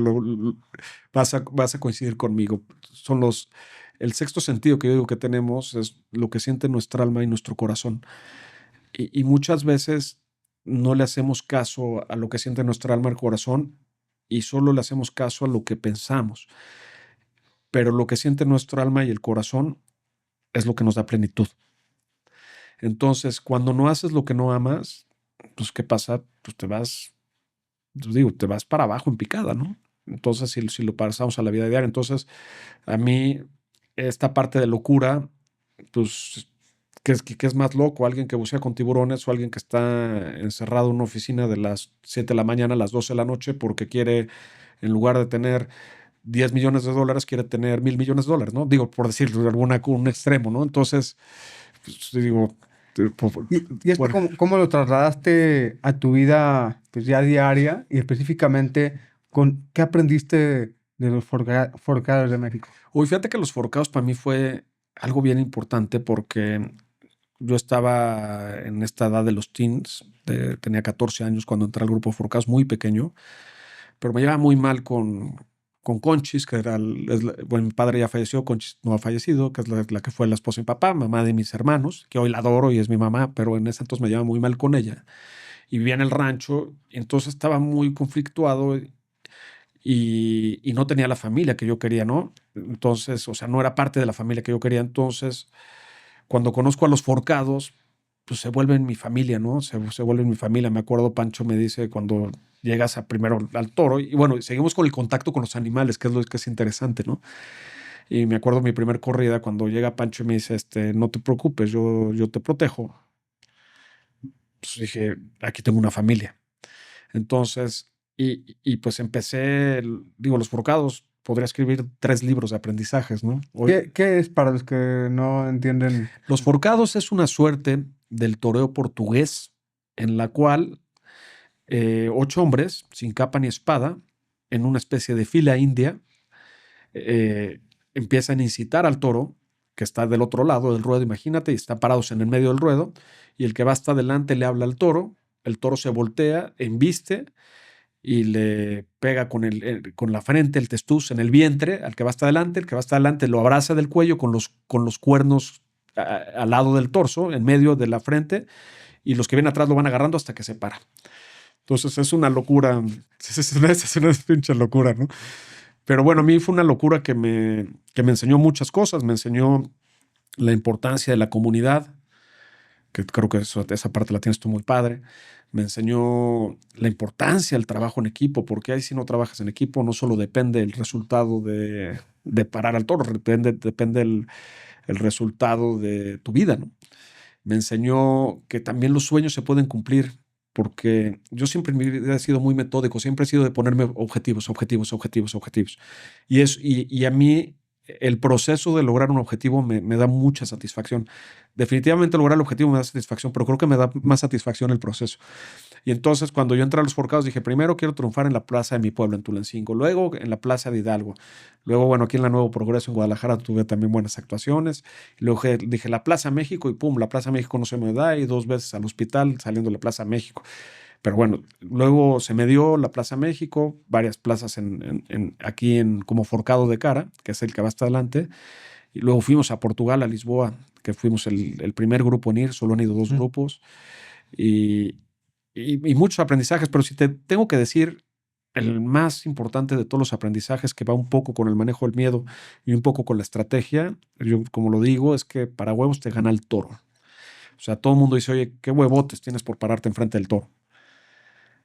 vas a coincidir conmigo. Son el sexto sentido que yo digo que tenemos es lo que siente nuestra alma y nuestro corazón. Y muchas veces no le hacemos caso a lo que siente nuestra alma y el corazón y solo le hacemos caso a lo que pensamos. Pero lo que siente nuestra alma y el corazón es lo que nos da plenitud. Entonces, cuando no haces lo que no amas, pues ¿qué pasa? Pues pues digo, te vas para abajo en picada, ¿no? Entonces, si lo pasamos a la vida diaria, entonces a mí esta parte de locura, pues, ¿qué es más loco? ¿Alguien que bucea con tiburones o alguien que está encerrado en una oficina de las 7 de la mañana a las 12 de la noche porque quiere, en lugar de tener 10 millones de dólares, quiere tener 1,000 millones de dólares, ¿no? Digo, por decirlo de un extremo, ¿no? Entonces, pues, digo, ¿Y esto bueno, cómo lo trasladaste a tu vida pues, ya diaria y específicamente con qué aprendiste de los forcados de México? Uy, fíjate que los forcados para mí fue algo bien importante porque yo estaba en esta edad de los teens, tenía 14 años cuando entré al grupo Forcados, muy pequeño, pero me llevaba muy mal con Conchis, que era, bueno, mi padre ya falleció, Conchis no ha fallecido, que es la que fue la esposa de mi papá, mamá de mis hermanos, que hoy la adoro y es mi mamá, pero en ese entonces me llevaba muy mal con ella. Y vivía en el rancho, y entonces estaba muy conflictuado y no tenía la familia que yo quería, ¿no? Entonces, o sea, no era parte de la familia que yo quería. Entonces, cuando conozco a los Forcados, pues se vuelven mi familia, ¿no? Se vuelven mi familia. Me acuerdo, Pancho me dice cuando llegas primero al toro, y bueno, seguimos con el contacto con los animales, que es lo que es interesante, ¿no? Y me acuerdo mi primer corrida cuando llega Pancho y me dice, no te preocupes, yo te protejo. Pues dije, aquí tengo una familia. Entonces, pues empecé, digo, los Forcados, podría escribir 3 libros de aprendizajes, ¿no? ¿Qué es para los que no entienden? Los Forcados es una suerte del toreo portugués en la cual 8 hombres, sin capa ni espada, en una especie de fila india, eh, empiezan a incitar al toro, que está del otro lado del ruedo, imagínate, y están parados en el medio del ruedo, y el que va hasta adelante le habla al toro, el toro se voltea, embiste y le pega con la frente, el testuz en el vientre al que va hasta adelante, el que va hasta adelante lo abraza del cuello con los cuernos al lado del torso, en medio de la frente, y los que vienen atrás lo van agarrando hasta que se para. Entonces es una locura, es una pinche locura, ¿no? Pero bueno, a mí fue una locura que me enseñó muchas cosas, me enseñó la importancia de la comunidad, que creo que esa parte la tienes tú muy padre. Me enseñó la importancia del trabajo en equipo, porque ahí si no trabajas en equipo no solo depende el resultado de parar al toro, depende el resultado de tu vida, ¿no? Me enseñó que también los sueños se pueden cumplir, porque yo siempre en mi vida he sido muy metódico, siempre he sido de ponerme objetivos, objetivos, objetivos, objetivos. Y a mí el proceso de lograr un objetivo me da mucha satisfacción. Definitivamente lograr el objetivo me da satisfacción, pero creo que me da más satisfacción el proceso. Y entonces cuando yo entré a los Forcados dije, primero quiero triunfar en la plaza de mi pueblo, en Tulancingo, luego en la plaza de Hidalgo, luego bueno, aquí en la Nuevo Progreso en Guadalajara tuve también buenas actuaciones, y luego dije la Plaza México y pum, la Plaza México no se me da y 2 veces al hospital saliendo de la Plaza México. Pero bueno, luego se me dio la Plaza México, varias plazas aquí como Forcado de Cara, que es el que va hasta adelante, y luego fuimos a Portugal, a Lisboa, que fuimos el primer grupo en ir, solo han ido 2 grupos, y, y muchos aprendizajes, pero si te tengo que decir, el más importante de todos los aprendizajes que va un poco con el manejo del miedo y un poco con la estrategia, yo como lo digo, es que para huevos te gana el toro. O sea, todo el mundo dice, oye, qué huevotes tienes por pararte enfrente del toro.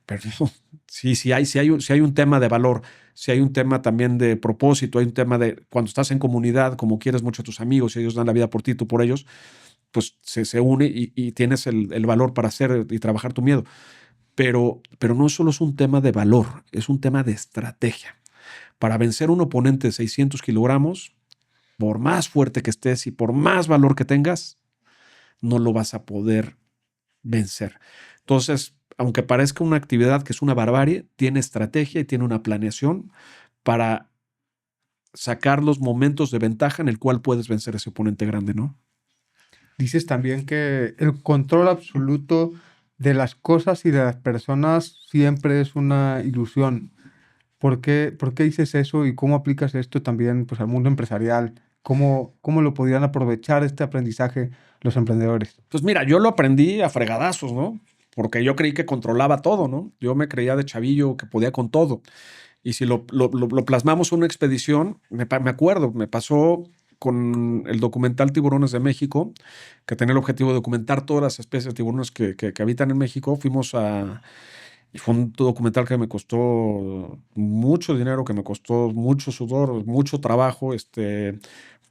Pero no, sí, si hay un tema de valor, si hay un tema también de propósito, hay un tema de cuando estás en comunidad, como quieres mucho a tus amigos y ellos dan la vida por ti, tú por ellos, pues se une y tienes el valor para hacer y trabajar tu miedo. Pero no solo es un tema de valor, es un tema de estrategia. Para vencer a un oponente de 600 kilogramos, por más fuerte que estés y por más valor que tengas, no lo vas a poder vencer. Entonces, aunque parezca una actividad que es una barbarie, tiene estrategia y tiene una planeación para sacar los momentos de ventaja en el cual puedes vencer a ese oponente grande, ¿no? Dices también que el control absoluto de las cosas y de las personas siempre es una ilusión. ¿Por qué dices eso y cómo aplicas esto también pues, al mundo empresarial? ¿Cómo lo podrían aprovechar este aprendizaje los emprendedores? Pues mira, yo lo aprendí a fregadazos, ¿no? Porque yo creí que controlaba todo, ¿no? Yo me creía de chavillo que podía con todo. Y si lo plasmamos en una expedición, me acuerdo, me pasó con el documental Tiburones de México, que tenía el objetivo de documentar todas las especies de tiburones que habitan en México. Y fue un documental que me costó mucho dinero, que me costó mucho sudor, mucho trabajo,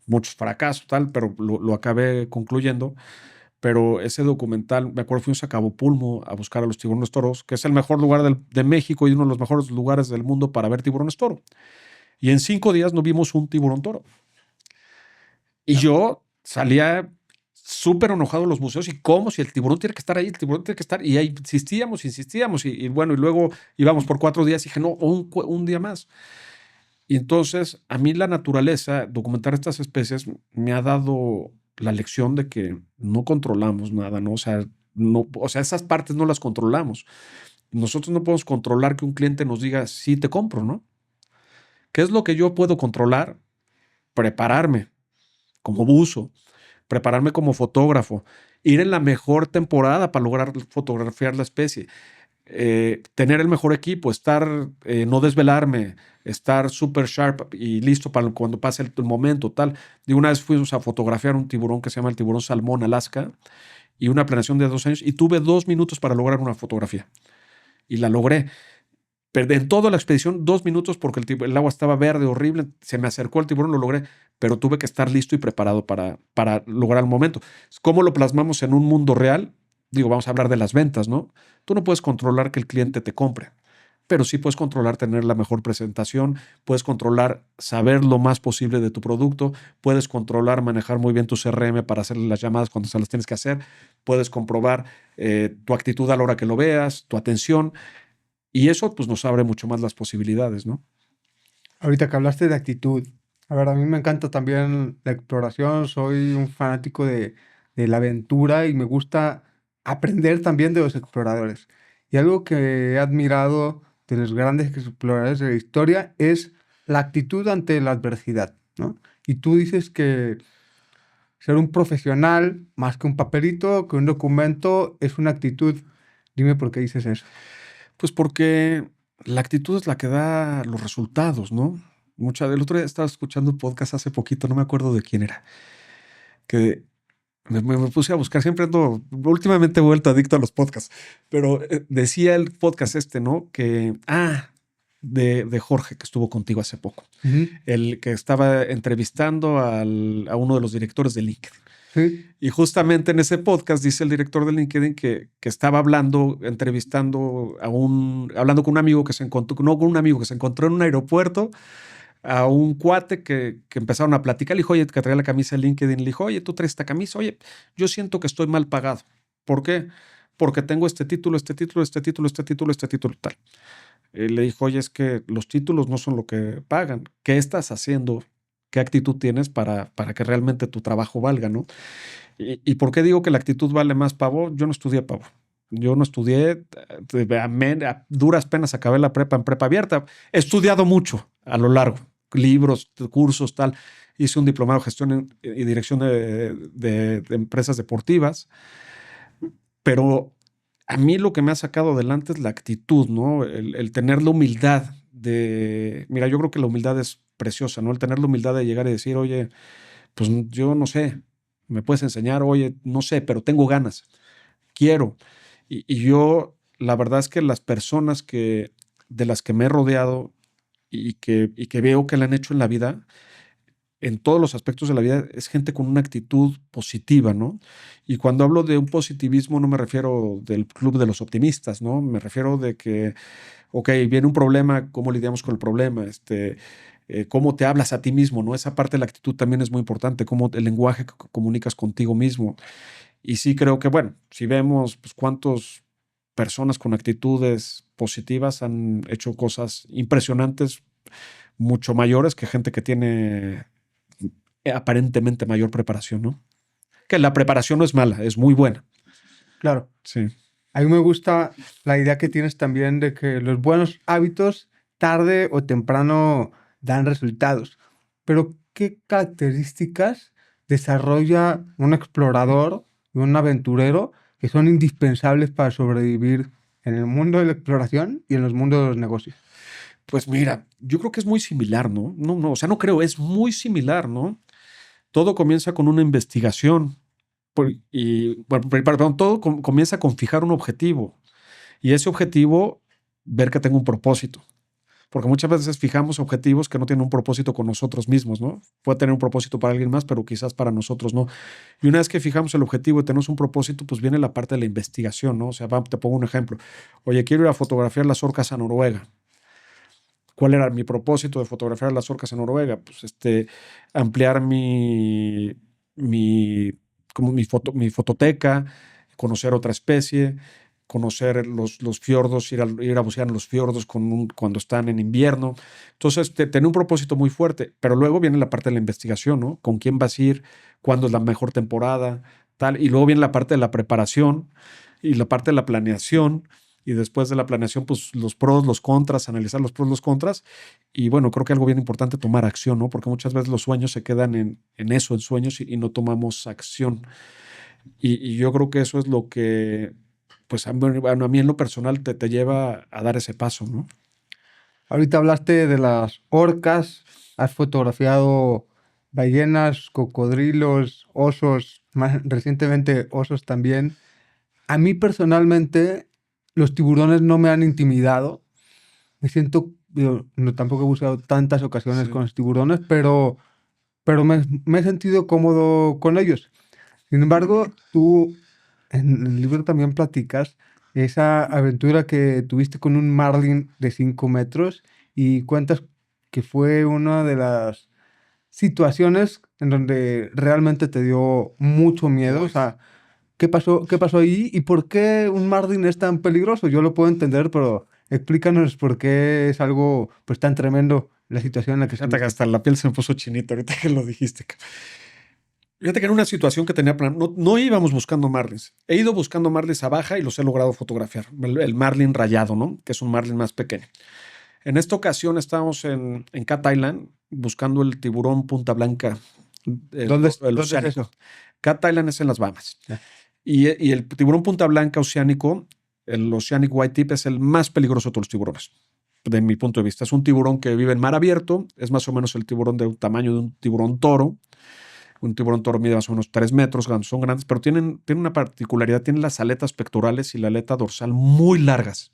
muchos fracasos, tal, pero lo acabé concluyendo. Pero ese documental, me acuerdo, fuimos a Cabo Pulmo a buscar a los tiburones toros, que es el mejor lugar de México y uno de los mejores lugares del mundo para ver tiburones toro. Y en 5 días no vimos un tiburón toro. Y yo salía súper enojado de los museos y cómo si el tiburón tiene que estar ahí, el tiburón tiene que estar. Y ahí insistíamos y bueno, y luego íbamos por 4 días y dije, no, un día más. Y entonces, a mí la naturaleza, documentar estas especies, me ha dado la lección de que no controlamos nada, ¿no? O sea, no, o sea, esas partes no las controlamos. Nosotros no podemos controlar que un cliente nos diga, sí, te compro, ¿no? ¿Qué es lo que yo puedo controlar? Prepararme como buzo, prepararme como fotógrafo, ir en la mejor temporada para lograr fotografiar la especie, tener el mejor equipo, estar, no desvelarme, estar súper sharp y listo para cuando pase el momento, tal. De una vez fuimos a fotografiar un tiburón que se llama el tiburón salmón Alaska y una planeación de 2 años y tuve 2 minutos para lograr una fotografía y la logré. Perdí en toda la expedición 2 minutos porque el agua estaba verde, horrible. Se me acercó el tiburón, lo logré, pero tuve que estar listo y preparado para lograr el momento. ¿Cómo lo plasmamos en un mundo real? Digo, vamos a hablar de las ventas, ¿no? Tú no puedes controlar que el cliente te compre, pero sí puedes controlar tener la mejor presentación, puedes controlar saber lo más posible de tu producto, puedes controlar manejar muy bien tu CRM para hacer las llamadas cuando se las tienes que hacer, puedes comprobar tu actitud a la hora que lo veas, tu atención. Y eso pues nos abre mucho más las posibilidades, ¿no? Ahorita que hablaste de actitud, a ver, a mí me encanta también la exploración, soy un fanático de la aventura y me gusta aprender también de los exploradores. Y algo que he admirado de los grandes exploradores de la historia es la actitud ante la adversidad, ¿no? Y tú dices que ser un profesional, más que un papelito, que un documento, es una actitud. Dime por qué dices eso. Pues porque la actitud es la que da los resultados, ¿no? El otro día estaba escuchando un podcast hace poquito, no me acuerdo de quién era, que me puse a buscar, siempre ando, últimamente he vuelto adicto a los podcasts, pero decía el podcast ¿no? De Jorge, que estuvo contigo hace poco, Ujú. el que estaba entrevistando a uno de los directores de LinkedIn. Sí. Y justamente en ese podcast dice el director de LinkedIn que estaba hablando, hablando con un amigo que se encontró, no con un amigo que se encontró en un aeropuerto, a un cuate que empezaron a platicar. Le dijo, oye, que traía la camisa de LinkedIn. Le dijo, oye, tú traes esta camisa. Oye, yo siento que estoy mal pagado. ¿Por qué? Porque tengo este título, este título, este título, este título, este título, tal. Le dijo, oye, es que los títulos no son lo que pagan. ¿Qué estás haciendo? ¿Qué actitud tienes para que realmente tu trabajo valga, no? ¿Y por qué digo que la actitud vale más, Pavo? Yo no estudié, Pavo. Yo no estudié, a duras penas acabé la prepa en prepa abierta. He estudiado mucho a lo largo, libros, cursos, tal. Hice un diplomado en gestión y dirección de empresas deportivas, pero a mí lo que me ha sacado adelante es la actitud, ¿no? El tener la humildad mira, yo creo que la humildad es preciosa, ¿no? El tener la humildad de llegar y decir, oye, pues yo no sé, me puedes enseñar, oye, no sé, pero tengo ganas, quiero. Y yo, la verdad es que las personas de las que me he rodeado y que veo que la han hecho en la vida, en todos los aspectos de la vida, es gente con una actitud positiva, ¿no? Y cuando hablo de un positivismo, no me refiero del club de los optimistas, ¿no? Me refiero de que, ok, viene un problema, ¿cómo lidiamos con el problema? Cómo te hablas a ti mismo, ¿no? Esa parte de la actitud también es muy importante, cómo el lenguaje que comunicas contigo mismo. Y sí creo que, bueno, si vemos pues, cuántas personas con actitudes positivas han hecho cosas impresionantes, mucho mayores que gente que tiene aparentemente mayor preparación, ¿no? Que la preparación no es mala, es muy buena. Claro. Sí. A mí me gusta la idea que tienes también de que los buenos hábitos tarde o temprano dan resultados. Pero, ¿qué características desarrolla un explorador y un aventurero que son indispensables para sobrevivir en el mundo de la exploración y en los mundos de los negocios? Pues mira, yo creo que es muy similar, ¿no? No, o sea, no creo, es muy similar, ¿no? Todo comienza con una investigación bueno, perdón, todo comienza con fijar un objetivo y ese objetivo, ver que tenga un propósito. Porque muchas veces fijamos objetivos que no tienen un propósito con nosotros mismos, ¿no? Puede tener un propósito para alguien más, pero quizás para nosotros no. Y una vez que fijamos el objetivo y tenemos un propósito, pues viene la parte de la investigación, ¿no? O sea, te pongo un ejemplo. Oye, quiero ir a fotografiar las orcas a Noruega. ¿Cuál era mi propósito de fotografiar las orcas en Noruega? Pues ampliar mi fototeca, conocer otra especie, conocer los fiordos, ir a bucear en los fiordos cuando están en invierno. Entonces, tiene un propósito muy fuerte, pero luego viene la parte de la investigación, ¿no? ¿Con quién vas a ir? ¿Cuándo es la mejor temporada? Tal. Y luego viene la parte de la preparación y la parte de la planeación. Y después de la planeación, pues los pros, los contras, analizar los pros, los contras. Y bueno, creo que algo bien importante, tomar acción, ¿no? Porque muchas veces los sueños se quedan en eso, en sueños, y no tomamos acción. Y yo creo que eso es lo que, pues bueno, a mí en lo personal te lleva a dar ese paso, ¿no? Ahorita hablaste de las orcas, has fotografiado ballenas, cocodrilos, osos, más recientemente osos también. A mí personalmente los tiburones no me han intimidado. Me siento, digo, no, tampoco he buscado tantas ocasiones Sí. con los tiburones, pero me he sentido cómodo con ellos. Sin embargo, tú en el libro también platicas esa aventura que tuviste con un marlin de 5 metros y cuentas que fue una de las situaciones en donde realmente te dio mucho miedo. O sea, qué pasó ahí y por qué un marlin es tan peligroso? Yo lo puedo entender, pero explícanos por qué es algo pues tan tremendo la situación en la que Fíjate que estuviste. hasta la piel se me puso chinita ahorita que lo dijiste. Fíjate que era una situación que tenía plan. No íbamos buscando marlins. He ido buscando marlins a baja y los he logrado fotografiar. El marlin rayado, ¿no? Que es un marlin más pequeño. En esta ocasión estábamos en Cat Island buscando el tiburón punta blanca, el ¿Dónde es oceánico. eso? Cat Island es en las Bahamas. Ya. Y el tiburón punta blanca oceánico, el Oceanic White Tip, es el más peligroso de todos los tiburones, de mi punto de vista. Es un tiburón que vive en mar abierto, es más o menos el tiburón de un tamaño de un tiburón toro. Un tiburón toro mide más o menos 3 metros, son grandes, pero tienen una particularidad, tienen las aletas pectorales y la aleta dorsal muy largas.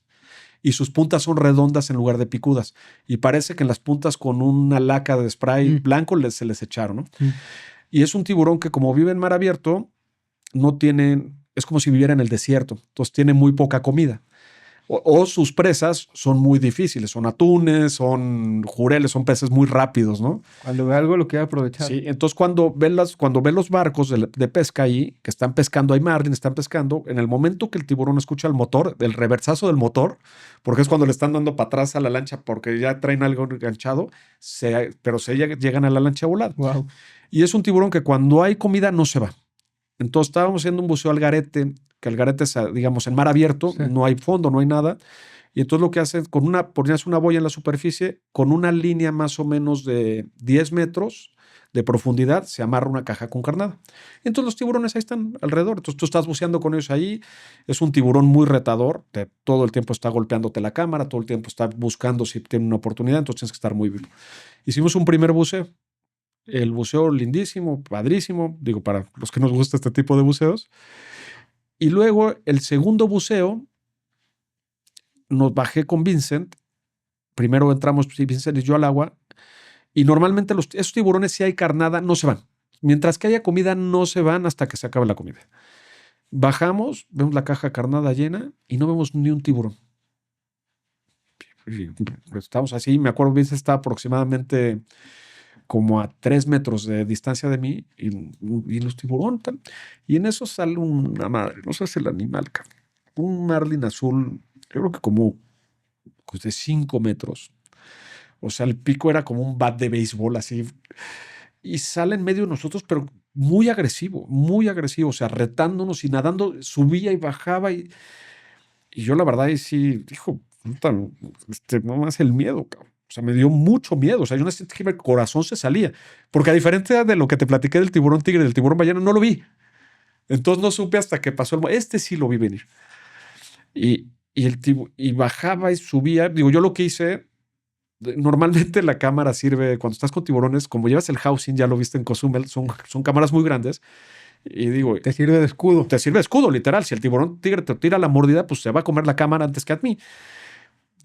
Y sus puntas son redondas en lugar de picudas. Y parece que en las puntas con una laca de spray Mm, blanco se les echaron, ¿no? mm. Y es un tiburón que, como vive en mar abierto, no tiene, es como si viviera en el desierto. Entonces tiene muy poca comida. O sus presas son muy difíciles. Son atunes, son jureles, son peces muy rápidos, ¿no? Cuando ve algo lo quiere aprovechar. Sí, entonces cuando ven los barcos de pesca ahí, que están pescando, hay marlin, están pescando, en el momento que el tiburón escucha el motor, el reversazo del motor, porque es cuando le están dando para atrás a la lancha porque ya traen algo enganchado, pero llegan a la lancha volada. Wow. Y es un tiburón que cuando hay comida no se va. Entonces estábamos haciendo un buceo al garete, que el garete es, digamos, en mar abierto, Sí. no hay fondo, no hay nada. Y entonces lo que hacen, ponías una boya en la superficie, con una línea más o menos de 10 metros de profundidad, se amarra una caja con carnada. Y entonces los tiburones ahí están alrededor. Entonces tú estás buceando con ellos ahí. Es un tiburón muy retador. Todo el tiempo está golpeándote la cámara, todo el tiempo está buscando si tiene una oportunidad. Entonces tienes que estar muy vivo. Hicimos un primer buceo. El buceo lindísimo, padrísimo, digo, para los que nos gusta este tipo de buceos. Y luego el segundo buceo, nos bajé con Vincent. Primero entramos Vincent y yo al agua. Y normalmente esos tiburones, si hay carnada, no se van. Mientras que haya comida, no se van hasta que se acabe la comida. Bajamos, vemos la caja carnada llena y no vemos ni un tiburón. Y estamos así, me acuerdo, Vincent está aproximadamente como a 3 metros de distancia de mí y los tiburones. Y en eso sale una madre, no sé si es el animal, un marlin azul, yo creo que como pues, de 5 metros. O sea, el pico era como un bat de béisbol así. Y sale en medio de nosotros, pero muy agresivo, o sea, retándonos y nadando, subía y bajaba. Y yo la verdad, y sí, dijo, puta, no más el miedo, cabrón. O sea, me dio mucho miedo. O sea, yo no sentí que el corazón se salía. Porque a diferencia de lo que te platiqué del tiburón tigre y del tiburón ballena, no lo vi. Entonces no supe hasta que pasó Este sí lo vi venir. Y bajaba y subía. Digo, yo lo que hice, normalmente la cámara sirve, cuando estás con tiburones, como llevas el housing, ya lo viste en Cozumel, son cámaras muy grandes. Y digo, Te sirve de escudo. te sirve de escudo, literal. Si el tiburón tigre te tira la mordida, pues se va a comer la cámara antes que a mí.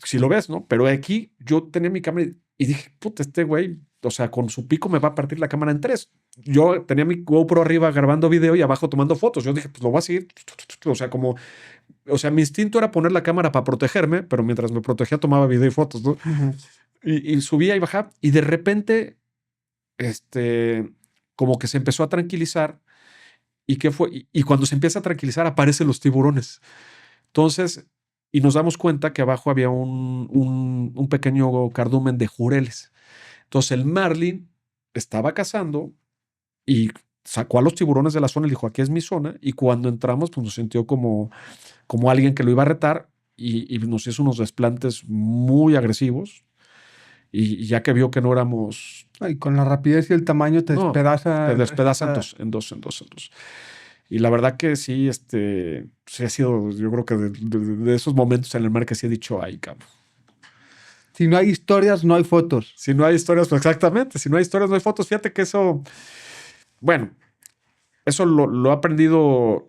Si lo ves, ¿no? Pero aquí yo tenía mi cámara y dije, puta, este güey, o sea, con su pico me va a partir la cámara en tres. Yo tenía mi GoPro arriba grabando video y abajo tomando fotos. Yo dije, pues lo voy a seguir. O sea, mi instinto era poner la cámara para protegerme, pero mientras me protegía tomaba video y fotos, ¿no? Ujú. Y subía y bajaba y de repente, como que se empezó a tranquilizar. ¿Y qué fue? Y cuando se empieza a tranquilizar, aparecen los tiburones. Entonces, y nos damos cuenta que abajo había un pequeño cardumen de jureles. Entonces el marlin estaba cazando y sacó a los tiburones de la zona y dijo, aquí es mi zona. Y cuando entramos, pues nos sintió como alguien que lo iba a retar y nos hizo unos desplantes muy agresivos. Y ya que vio que no éramos, Y con la rapidez y el tamaño te no, despedaza. te despedazan en dos. Y la verdad que sí, sí ha sido, yo creo que de esos momentos en el mar que sí he dicho, ay, cabrón. Si no hay historias, no hay fotos. Si no hay historias, pues exactamente, si no hay historias, no hay fotos. Fíjate que eso, bueno, eso lo he aprendido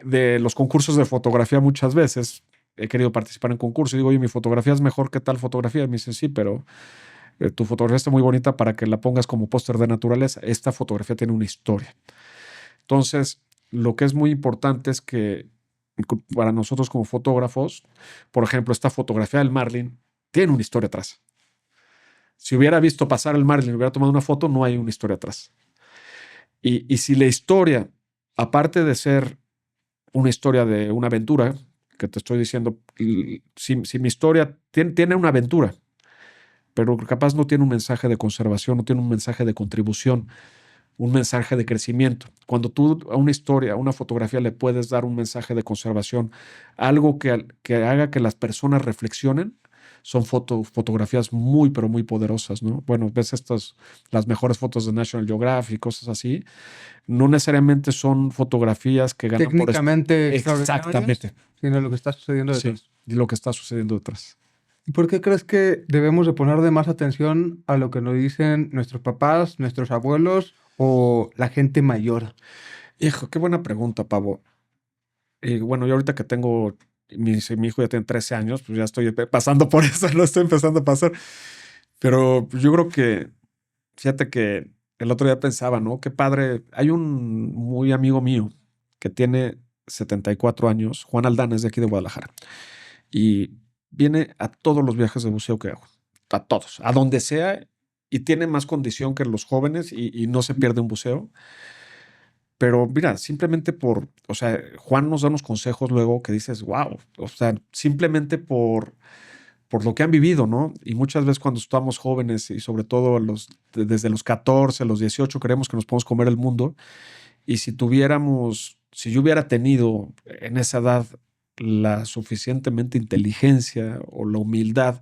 de los concursos de fotografía muchas veces. He querido participar en concursos y digo, oye, mi fotografía es mejor que tal fotografía. Y me dicen, sí, pero tu fotografía está muy bonita para que la pongas como póster de naturaleza. Esta fotografía tiene una historia. Entonces, lo que es muy importante es que para nosotros como fotógrafos, por ejemplo, esta fotografía del marlin tiene una historia atrás. Si hubiera visto pasar el marlin y hubiera tomado una foto, no hay una historia atrás. Y si la historia, aparte de ser una historia de una aventura, que te estoy diciendo, si mi historia tiene una aventura, pero capaz no tiene un mensaje de conservación, no tiene un mensaje de contribución, un mensaje de crecimiento. Cuando tú a una historia, a una fotografía le puedes dar un mensaje de conservación, algo que haga que las personas reflexionen, son fotografías muy, pero muy poderosas, ¿no? Bueno, ves las mejores fotos de National Geographic, cosas así. No necesariamente son fotografías que ganan por Técnicamente extraordinarias, exactamente, sino lo que está sucediendo sí, detrás. y lo que está sucediendo detrás. ¿Y por qué crees que debemos de poner de más atención a lo que nos dicen nuestros papás, nuestros abuelos o la gente mayor? Hijo, qué buena pregunta, Pavo. Y bueno, yo ahorita que tengo, mi hijo ya tiene 13 años, pues ya estoy pasando por eso, lo estoy empezando a pasar. Pero yo creo que, fíjate que el otro día pensaba, ¿no? Qué padre. Hay un muy amigo mío que tiene 74 años, Juan Aldana, es de aquí de Guadalajara. Y viene a todos los viajes de buceo que hago, a todos, a donde sea, y tiene más condición que los jóvenes y no se pierde un buceo. Pero mira, simplemente o sea, Juan nos da unos consejos luego que dices, wow, o sea, simplemente por lo que han vivido, ¿no? Y muchas veces cuando estamos jóvenes y sobre todo desde los 14, los 18, creemos que nos podemos comer el mundo. Y si yo hubiera tenido en esa edad la suficientemente inteligencia o la humildad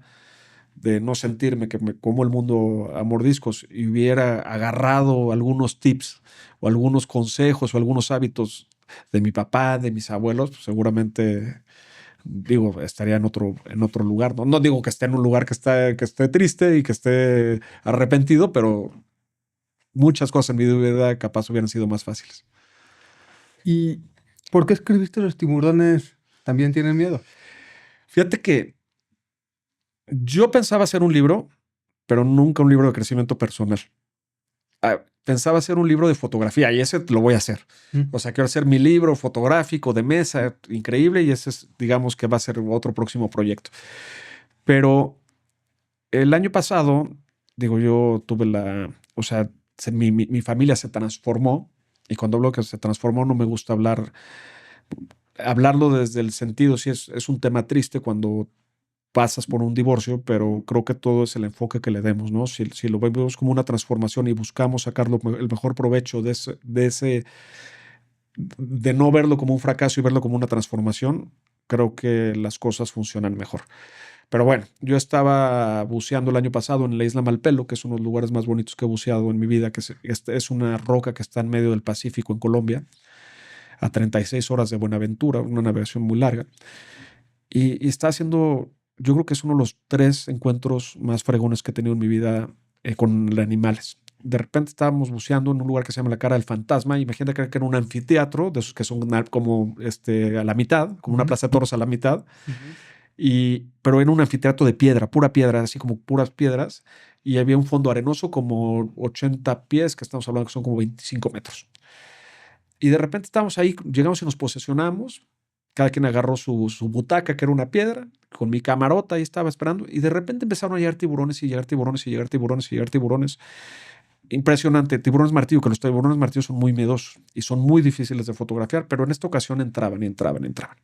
de no sentirme que me como el mundo a mordiscos y hubiera agarrado algunos tips o algunos consejos o algunos hábitos de mi papá, de mis abuelos, pues seguramente digo, estaría en otro lugar. No digo que esté en un lugar que esté triste y que esté arrepentido, pero muchas cosas en mi vida capaz hubieran sido más fáciles. ¿Y por qué escribiste Los tiburones también tienen miedo? Fíjate que yo pensaba hacer un libro, pero nunca un libro de crecimiento personal. Pensaba hacer un libro de fotografía y ese lo voy a hacer. O sea, quiero hacer mi libro fotográfico de mesa, increíble, y ese es, digamos que va a ser otro próximo proyecto. Pero el año pasado, digo, yo tuve o sea, mi familia se transformó y cuando hablo que se transformó no me gusta hablarlo desde el sentido, sí es un tema triste pasas por un divorcio, pero creo que todo es el enfoque que le demos, ¿no? Si lo vemos como una transformación y buscamos sacar el mejor provecho de no verlo como un fracaso y verlo como una transformación, creo que las cosas funcionan mejor. Pero bueno, yo estaba buceando el año pasado en la isla Malpelo, que es uno de los lugares más bonitos que he buceado en mi vida, que es una roca que está en medio del Pacífico en Colombia, a 36 horas de Buenaventura, una navegación muy larga. Y está haciendo, yo creo que es uno de los 3 encuentros más fregones que he tenido en mi vida con animales. De repente estábamos buceando en un lugar que se llama la Cara del Fantasma. Imagínate que era un anfiteatro, de esos que son como a la mitad, como una plaza de toros a la mitad. Pero era un anfiteatro de piedra, pura piedra, así como puras piedras. Y había un fondo arenoso como 80 pies, que estamos hablando que son como 25 metros. Y de repente estábamos ahí, llegamos y nos posesionamos. Cada quien agarró su butaca, que era una piedra, con mi camarota, ahí estaba esperando. Y de repente empezaron a llegar tiburones y llegar tiburones y llegar tiburones y llegar tiburones. impresionante. Tiburones martillo, que los tiburones martillo son muy miedosos y son muy difíciles de fotografiar, pero en esta ocasión entraban y entraban y entraban.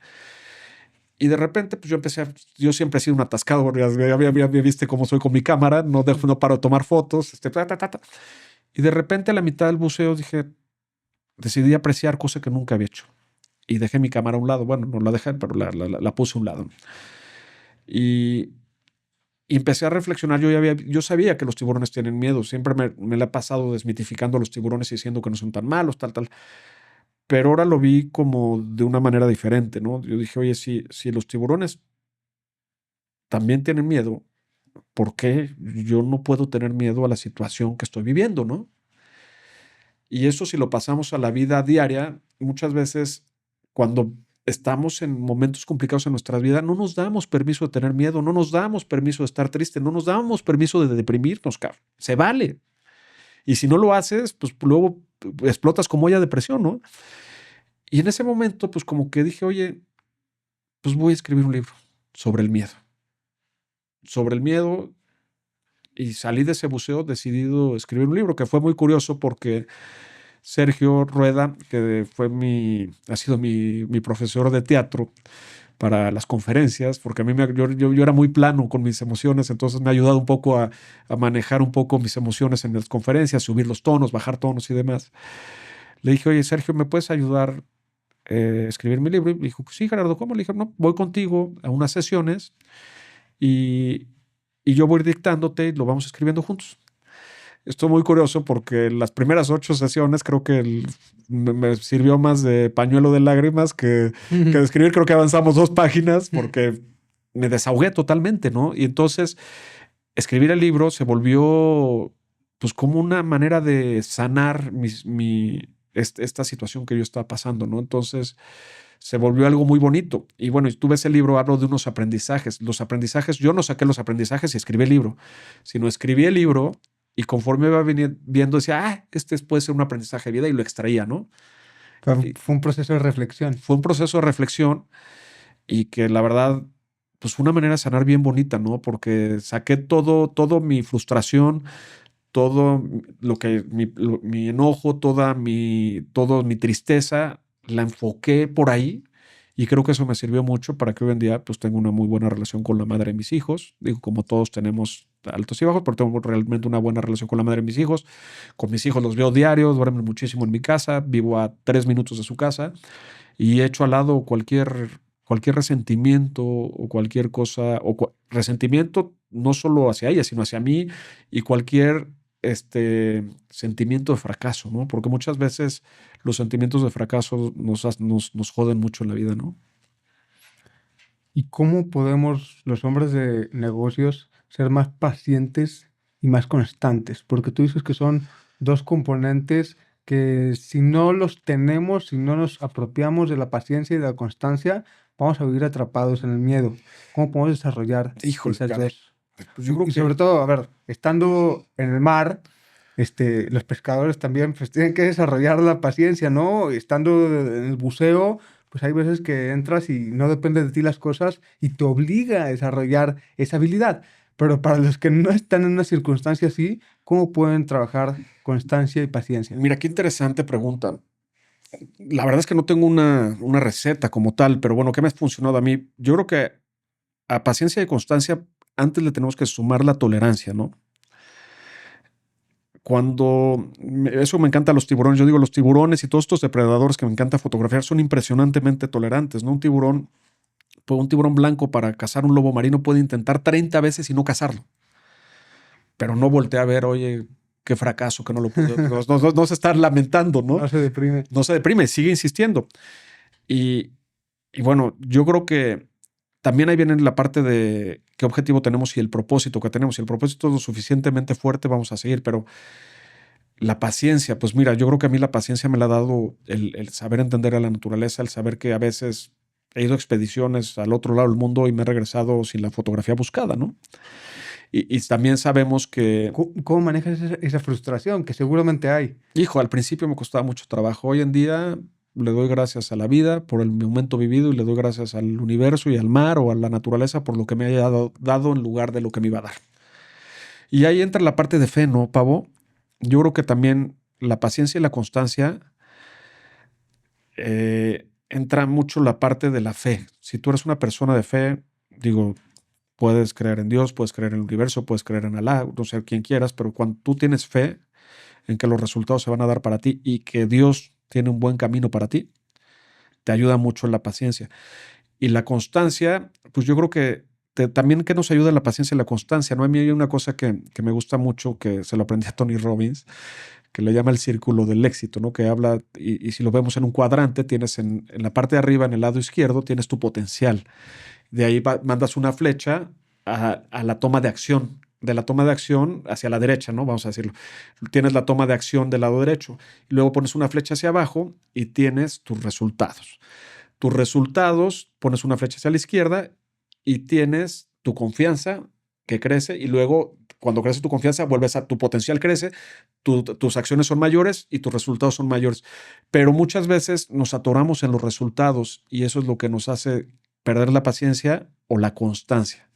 Y de repente, pues yo siempre he sido un atascado, ya viste cómo soy con mi cámara, no paro de tomar fotos, Y de repente a la mitad del buceo decidí apreciar cosa que nunca había hecho. Y dejé mi cámara a un lado. Bueno, no la dejé, pero la puse a un lado. Y, y empecé a reflexionar. Yo sabía que los tiburones tienen miedo. Siempre me la he pasado desmitificando a los tiburones y diciendo que no son tan malos, tal. Pero ahora lo vi como de una manera diferente, ¿no? Yo dije, oye, si los tiburones también tienen miedo, ¿por qué yo no puedo tener miedo a la situación que estoy viviendo, ¿no? Y eso, si lo pasamos a la vida diaria, muchas veces cuando estamos en momentos complicados en nuestra vida, no nos damos permiso de tener miedo, no nos damos permiso de estar triste, no nos damos permiso de deprimirnos, cabrón. Se vale. Y si no lo haces, pues luego explotas como olla de presión, ¿no? Y en ese momento, pues como que dije, oye, pues voy a escribir un libro sobre el miedo. Sobre el miedo, y salí de ese buceo decidido a escribir un libro, que fue muy curioso porque Sergio Rueda, que ha sido mi profesor de teatro para las conferencias, porque a mí yo era muy plano con mis emociones, entonces me ha ayudado un poco a manejar un poco mis emociones en las conferencias, subir los tonos, bajar tonos y demás. Le dije, oye, Sergio, ¿me puedes ayudar a escribir mi libro? Y me dijo, sí, Gerardo, ¿cómo? Le dije, no, voy contigo a unas sesiones y yo voy dictándote y lo vamos escribiendo juntos. Esto es muy curioso porque las primeras 8 sesiones creo que me sirvió más de pañuelo de lágrimas que de escribir. Creo que avanzamos 2 páginas porque me desahogué totalmente, ¿no? Y entonces escribir el libro se volvió pues como una manera de sanar esta situación que yo estaba pasando, ¿no? Entonces se volvió algo muy bonito. Y bueno, y tú ves el libro, hablo de unos aprendizajes. Los aprendizajes, yo no saqué los aprendizajes y escribí el libro, sino escribí el libro y conforme iba viendo, decía, este puede ser un aprendizaje de vida y lo extraía, ¿no? Fue un proceso de reflexión. Fue un proceso de reflexión y que la verdad, pues fue una manera de sanar bien bonita, ¿no? Porque saqué todo mi frustración, todo mi enojo, toda mi tristeza, la enfoqué por ahí y creo que eso me sirvió mucho para que hoy en día pues tengo una muy buena relación con la madre de mis hijos. Digo, como todos tenemos altos y bajos, pero tengo realmente una buena relación con la madre de mis hijos. Con mis hijos los veo diario, duermen muchísimo en mi casa, vivo a 3 minutos de su casa y echo al lado cualquier resentimiento o cualquier cosa, resentimiento no solo hacia ella, sino hacia mí y cualquier sentimiento de fracaso, ¿no? Porque muchas veces los sentimientos de fracaso nos joden mucho en la vida, ¿no? ¿Y cómo podemos los hombres de negocios ser más pacientes y más constantes? Porque tú dices que son 2 componentes que si no los tenemos, si no nos apropiamos de la paciencia y de la constancia, vamos a vivir atrapados en el miedo. ¿Cómo podemos desarrollar Híjole, esas caray. 2? Pues yo creo Y que sobre todo, a ver, estando en el mar, los pescadores también pues, tienen que desarrollar la paciencia, ¿no? Estando en el buceo, pues hay veces que entras y no depende de ti las cosas y te obliga a desarrollar esa habilidad. Pero para los que no están en una circunstancia así, ¿cómo pueden trabajar constancia y paciencia? mira, qué interesante pregunta. La verdad es que no tengo una receta como tal, pero bueno, ¿qué me ha funcionado a mí? Yo creo que a paciencia y constancia antes le tenemos que sumar la tolerancia, ¿no? Eso me encanta los tiburones. Yo digo, los tiburones y todos estos depredadores que me encanta fotografiar son impresionantemente tolerantes, ¿no? Un tiburón blanco para cazar un lobo marino puede intentar 30 veces y no cazarlo. Pero no voltea a ver, oye, qué fracaso, que no lo pudo. No se está lamentando, ¿no? No se deprime. No se deprime, sigue insistiendo. Y, y bueno, yo creo que también ahí viene la parte de qué objetivo tenemos y el propósito que tenemos. Si el propósito es lo suficientemente fuerte, vamos a seguir, pero la paciencia, pues mira, yo creo que a mí la paciencia me la ha dado el saber entender a la naturaleza, el saber que a veces he ido a expediciones al otro lado del mundo y me he regresado sin la fotografía buscada, ¿no? Y también sabemos que, ¿Cómo manejas esa frustración que seguramente hay? hijo, al principio me costaba mucho trabajo. Hoy en día le doy gracias a la vida por el momento vivido y le doy gracias al universo y al mar o a la naturaleza por lo que me haya dado en lugar de lo que me iba a dar. Y ahí entra la parte de fe, ¿no, Pavo? yo creo que también la paciencia y la constancia entra mucho la parte de la fe. Si tú eres una persona de fe, digo, puedes creer en Dios, puedes creer en el universo, puedes creer en Alá, no sé quién quieras, pero cuando tú tienes fe en que los resultados se van a dar para ti y que Dios tiene un buen camino para ti, te ayuda mucho en la paciencia. Y la constancia, pues yo creo que también que nos ayuda en la paciencia y la constancia, ¿no? A mí hay una cosa que me gusta mucho, que se lo aprendí a Tony Robbins, que le llama el círculo del éxito, ¿no? Que habla, y si lo vemos en un cuadrante, tienes en la parte de arriba, en el lado izquierdo, tienes tu potencial. De ahí mandas una flecha a la toma de acción. De la toma de acción hacia la derecha, ¿no? Vamos a decirlo. Tienes la toma de acción del lado derecho. Y luego pones una flecha hacia abajo y tienes tus resultados. Tus resultados, pones una flecha hacia la izquierda y tienes tu confianza que crece, y luego cuando crece tu confianza, tu potencial crece, tus acciones son mayores y tus resultados son mayores. Pero muchas veces nos atoramos en los resultados y eso es lo que nos hace perder la paciencia o la constancia.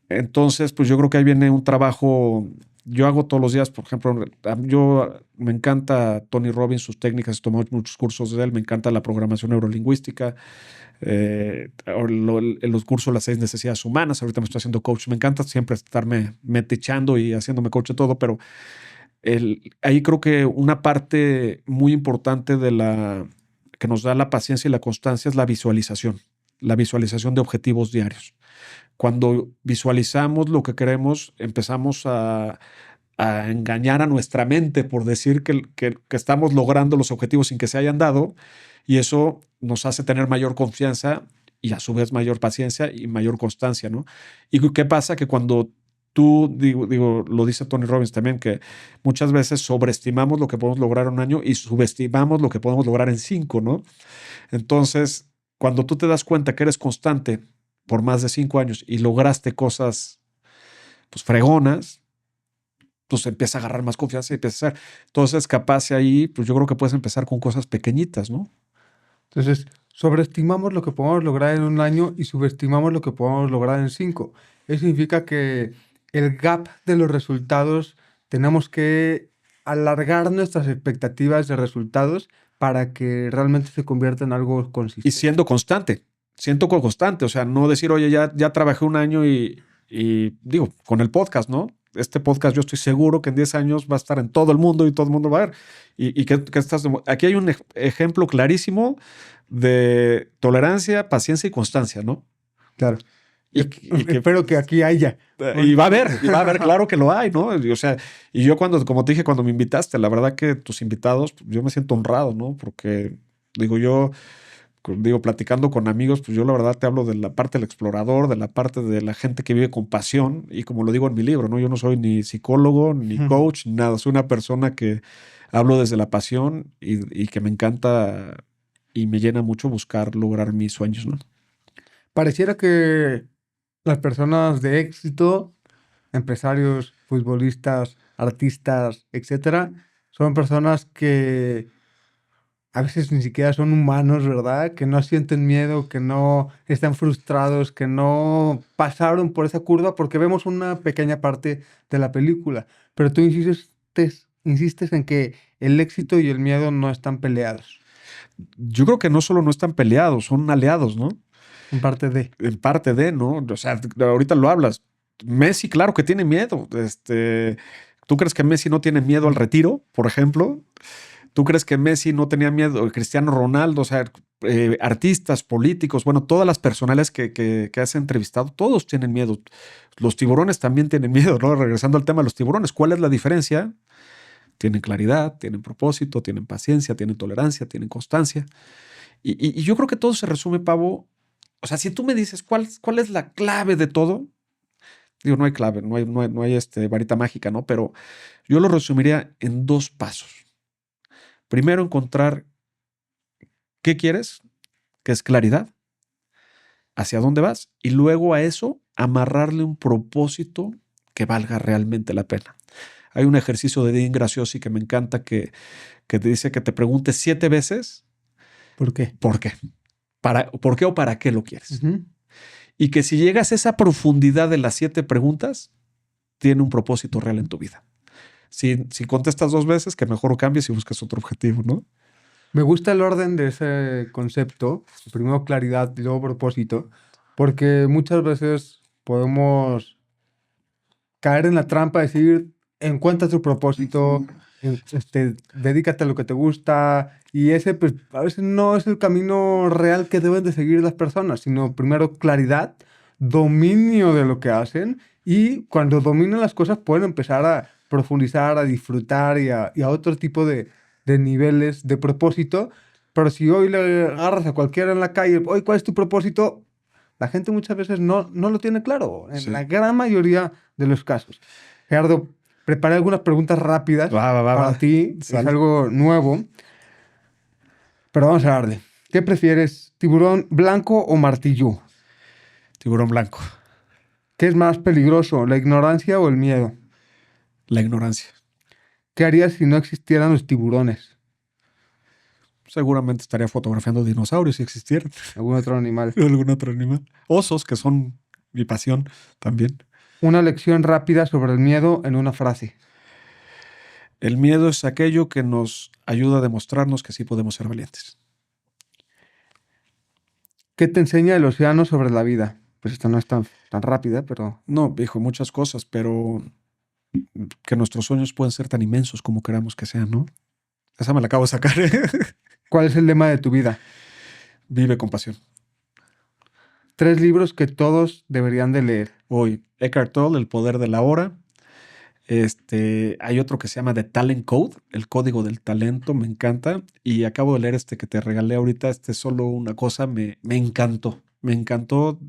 Entonces, pues yo creo que ahí viene un trabajo. Yo hago todos los días, por ejemplo, yo me encanta Tony Robbins, sus técnicas, he tomado muchos cursos de él, me encanta la programación neurolingüística, los cursos Las 6 necesidades humanas, ahorita me estoy haciendo coach, me encanta siempre estarme metichando y haciéndome coach de todo, pero ahí creo que una parte muy importante que nos da la paciencia y la constancia es la visualización de objetivos diarios. Cuando visualizamos lo que queremos, empezamos a engañar a nuestra mente por decir que estamos logrando los objetivos sin que se hayan dado, y eso nos hace tener mayor confianza y a su vez mayor paciencia y mayor constancia, ¿no? ¿Y qué pasa? Que cuando lo dice Tony Robbins también, que muchas veces sobreestimamos lo que podemos lograr en un año y subestimamos lo que podemos lograr en 5, ¿no? Entonces, cuando tú te das cuenta que eres constante por más de 5 años y lograste cosas, pues, fregonas, pues empieza a agarrar más confianza y empieza a hacer. Entonces, capaz ahí, pues yo creo que puedes empezar con cosas pequeñitas, ¿no? Entonces, sobreestimamos lo que podemos lograr en un año y subestimamos lo que podemos lograr en 5. Eso significa que el gap de los resultados, tenemos que alargar nuestras expectativas de resultados para que realmente se convierta en algo Y consistente. siendo constante, o sea, no decir, oye, ya trabajé un año y digo, con el podcast, ¿no? Este podcast yo estoy seguro que en 10 años va a estar en todo el mundo y todo el mundo va a ver. Aquí hay un ejemplo clarísimo de tolerancia, paciencia y constancia, ¿no? Claro. Y Espero que aquí haya. Y va a haber, claro que lo hay, ¿no? O sea, y yo como te dije, cuando me invitaste, la verdad que tus invitados, yo me siento honrado, ¿no? Porque platicando con amigos, pues yo la verdad te hablo de la parte del explorador, de la parte de la gente que vive con pasión, y como lo digo en mi libro, ¿no? Yo no soy ni psicólogo, ni coach, ni nada. Soy una persona que hablo desde la pasión y que me encanta y me llena mucho buscar lograr mis sueños, ¿no? Pareciera que las personas de éxito, empresarios, futbolistas, artistas, etcétera, son personas que a veces ni siquiera son humanos, ¿verdad? Que no sienten miedo, que no están frustrados, que no pasaron por esa curva, porque vemos una pequeña parte de la película. Pero tú insistes en que el éxito y el miedo no están peleados. Yo creo que no solo no están peleados, son aliados, ¿no? En parte de. En parte de, ¿no? O sea, ahorita lo hablas. Messi, claro que tiene miedo. ¿Tú crees que Messi no tiene miedo al retiro, por ejemplo? ¿Tú crees que Messi no tenía miedo? Cristiano Ronaldo, o sea, artistas, políticos, bueno, todas las personales que has entrevistado, todos tienen miedo. Los tiburones también tienen miedo, ¿no? Regresando al tema de los tiburones, ¿cuál es la diferencia? Tienen claridad, tienen propósito, tienen paciencia, tienen tolerancia, tienen constancia. Y yo creo que todo se resume, Pavo. O sea, si tú me dices cuál es la clave de todo, digo, no hay clave, no hay varita mágica, ¿no? Pero yo lo resumiría en 2 pasos. Primero, encontrar qué quieres, que es claridad, hacia dónde vas, y luego a eso amarrarle un propósito que valga realmente la pena. Hay un ejercicio de Dean Graziosi que me encanta que te dice que te preguntes 7 veces ¿Por qué? ¿por qué? ¿Por qué o para qué lo quieres? Y que si llegas a esa profundidad de las 7 preguntas, tiene un propósito real en tu vida. Si contestas 2 veces, que mejor cambies y busques otro objetivo, ¿no? Me gusta el orden de ese concepto, primero claridad y luego propósito, porque muchas veces podemos caer en la trampa de decir, encuentra tu propósito, dedícate a lo que te gusta, y ese pues a veces no es el camino real que deben de seguir las personas, sino primero claridad, dominio de lo que hacen, y cuando dominen las cosas pueden empezar a profundizar, a disfrutar y a otro tipo de niveles de propósito. Pero si hoy le agarras a cualquiera en la calle, hoy, ¿cuál es tu propósito? La gente muchas veces no lo tiene claro, en Sí. la gran mayoría de los casos. Gerardo, preparé algunas preguntas rápidas para ti, es Sale. algo nuevo, pero vamos a darle. ¿Qué prefieres, tiburón blanco o martillo? Tiburón blanco. ¿Qué es más peligroso, la ignorancia o el miedo? La ignorancia. ¿Qué harías si no existieran los tiburones? Seguramente estaría fotografiando dinosaurios si existieran. ¿Algún otro animal? O algún otro animal. Osos, que son mi pasión también. Una lección rápida sobre el miedo en una frase. El miedo es aquello que nos ayuda a demostrarnos que sí podemos ser valientes. ¿Qué te enseña el océano sobre la vida? Pues esta no es tan rápida, pero No, dijo muchas cosas, pero que nuestros sueños pueden ser tan inmensos como queramos que sean, ¿no? Esa me la acabo de sacar. ¿cuál es el lema de tu vida? Vive con pasión. 3 libros que todos deberían de leer. Hoy, Eckhart Tolle, El poder de la hora. Hay otro que se llama The Talent Code, el código del talento, me encanta. Y acabo de leer este que te regalé ahorita, es solo una cosa, me encantó. Me encantó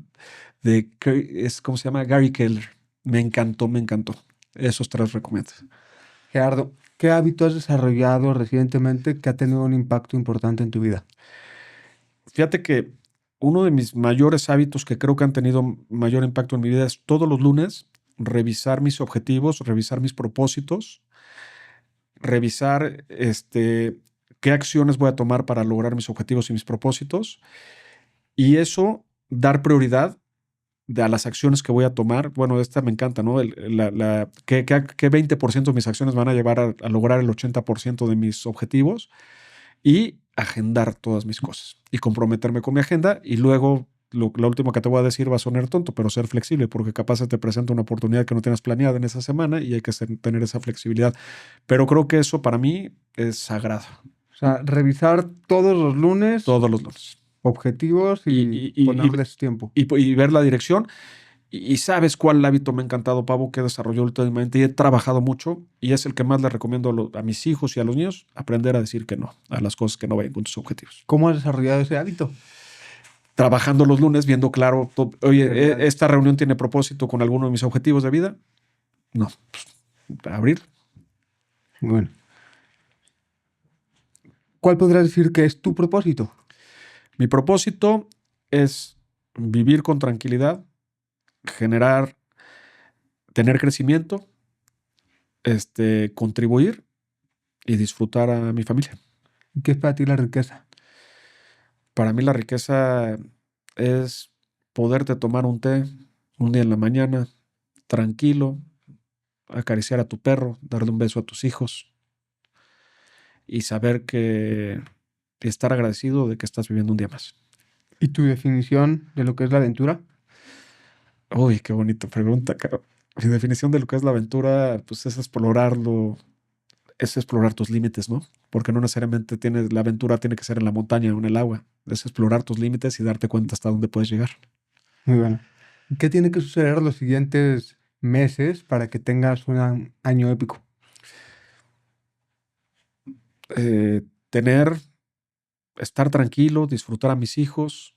¿cómo se llama? Gary Keller. Me encantó, me encantó. Esos 3 recomiendo. Gerardo, ¿qué hábito has desarrollado recientemente que ha tenido un impacto importante en tu vida? Fíjate que uno de mis mayores hábitos que creo que han tenido mayor impacto en mi vida es todos los lunes revisar mis objetivos, revisar mis propósitos, revisar qué acciones voy a tomar para lograr mis objetivos y mis propósitos. Y eso, dar prioridad a las acciones que voy a tomar. Bueno, esta me encanta, ¿no? ¿Qué 20% de mis acciones van a llevar a lograr el 80% de mis objetivos? Y agendar todas mis cosas y comprometerme con mi agenda. Y luego, lo último que te voy a decir va a sonar tonto, pero ser flexible, porque capaz se te presenta una oportunidad que no tienes planeada en esa semana y hay que tener esa flexibilidad. Pero creo que eso para mí es sagrado. O sea, revisar todos los lunes Todos los lunes. objetivos y ponerles tiempo. Y ver la dirección. Y sabes cuál hábito me ha encantado, Pavo, que he desarrollado últimamente y he trabajado mucho, y es el que más le recomiendo a mis hijos y a los niños: aprender a decir que no a las cosas que no vayan con tus objetivos. ¿Cómo has desarrollado ese hábito? Trabajando los lunes, viendo claro, oye, esta reunión tiene propósito con alguno de mis objetivos de vida. No, pues, abrir. Bueno. ¿Cuál podrías decir que es tu propósito? Mi propósito es vivir con tranquilidad, tener crecimiento, contribuir y disfrutar a mi familia. ¿Qué es para ti la riqueza? Para mí la riqueza es poderte tomar un té un día en la mañana, tranquilo, acariciar a tu perro, darle un beso a tus hijos y saber y estar agradecido de que estás viviendo un día más. ¿Y tu definición de lo que es la aventura? Uy, qué bonita pregunta, Caro. Mi definición de lo que es la aventura, pues es explorarlo, es explorar tus límites, ¿no? Porque no necesariamente la aventura tiene que ser en la montaña o en el agua. Es explorar tus límites y darte cuenta hasta dónde puedes llegar. Muy bueno. ¿Qué tiene que suceder los siguientes meses para que tengas un año épico? Estar tranquilo, disfrutar a mis hijos,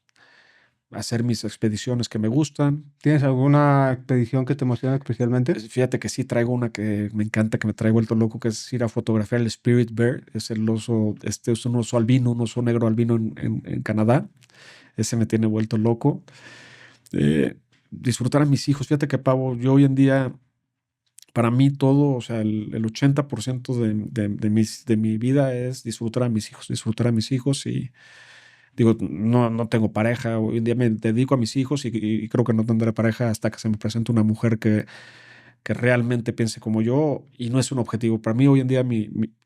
hacer mis expediciones que me gustan. ¿Tienes alguna expedición que te emociona especialmente? Fíjate que sí traigo una que me encanta, que me trae vuelto loco, que es ir a fotografiar el Spirit Bear. Es el oso, es un oso albino, un oso negro albino en Canadá. Ese me tiene vuelto loco. Disfrutar a mis hijos. Fíjate que, Pavo, yo hoy en día, para mí todo, o sea, el 80% de mi vida es disfrutar a mis hijos y digo, no tengo pareja. Hoy en día me dedico a mis hijos y creo que no tendré pareja hasta que se me presente una mujer que que realmente piense como yo y no es un objetivo. Para mí hoy en día,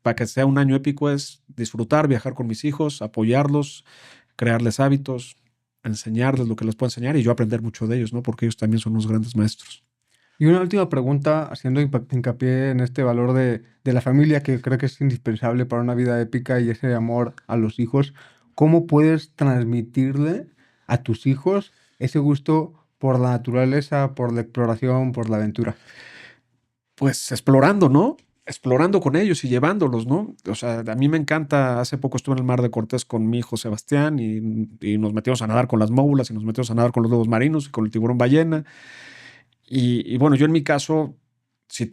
para que sea un año épico es disfrutar, viajar con mis hijos, apoyarlos, crearles hábitos, enseñarles lo que les puedo enseñar y yo aprender mucho de ellos, ¿no? Porque ellos también son unos grandes maestros. Y una última pregunta, haciendo hincapié en este valor de la familia que creo que es indispensable para una vida épica y ese amor a los hijos. ¿Cómo puedes transmitirle a tus hijos ese gusto por la naturaleza, por la exploración, por la aventura? Pues explorando, ¿no? Explorando con ellos y llevándolos, ¿no? O sea, a mí me encanta, hace poco estuve en el Mar de Cortés con mi hijo Sebastián y nos metimos a nadar con las móbulas y nos metimos a nadar con los lobos marinos y con el tiburón ballena. Y bueno, yo en mi caso, si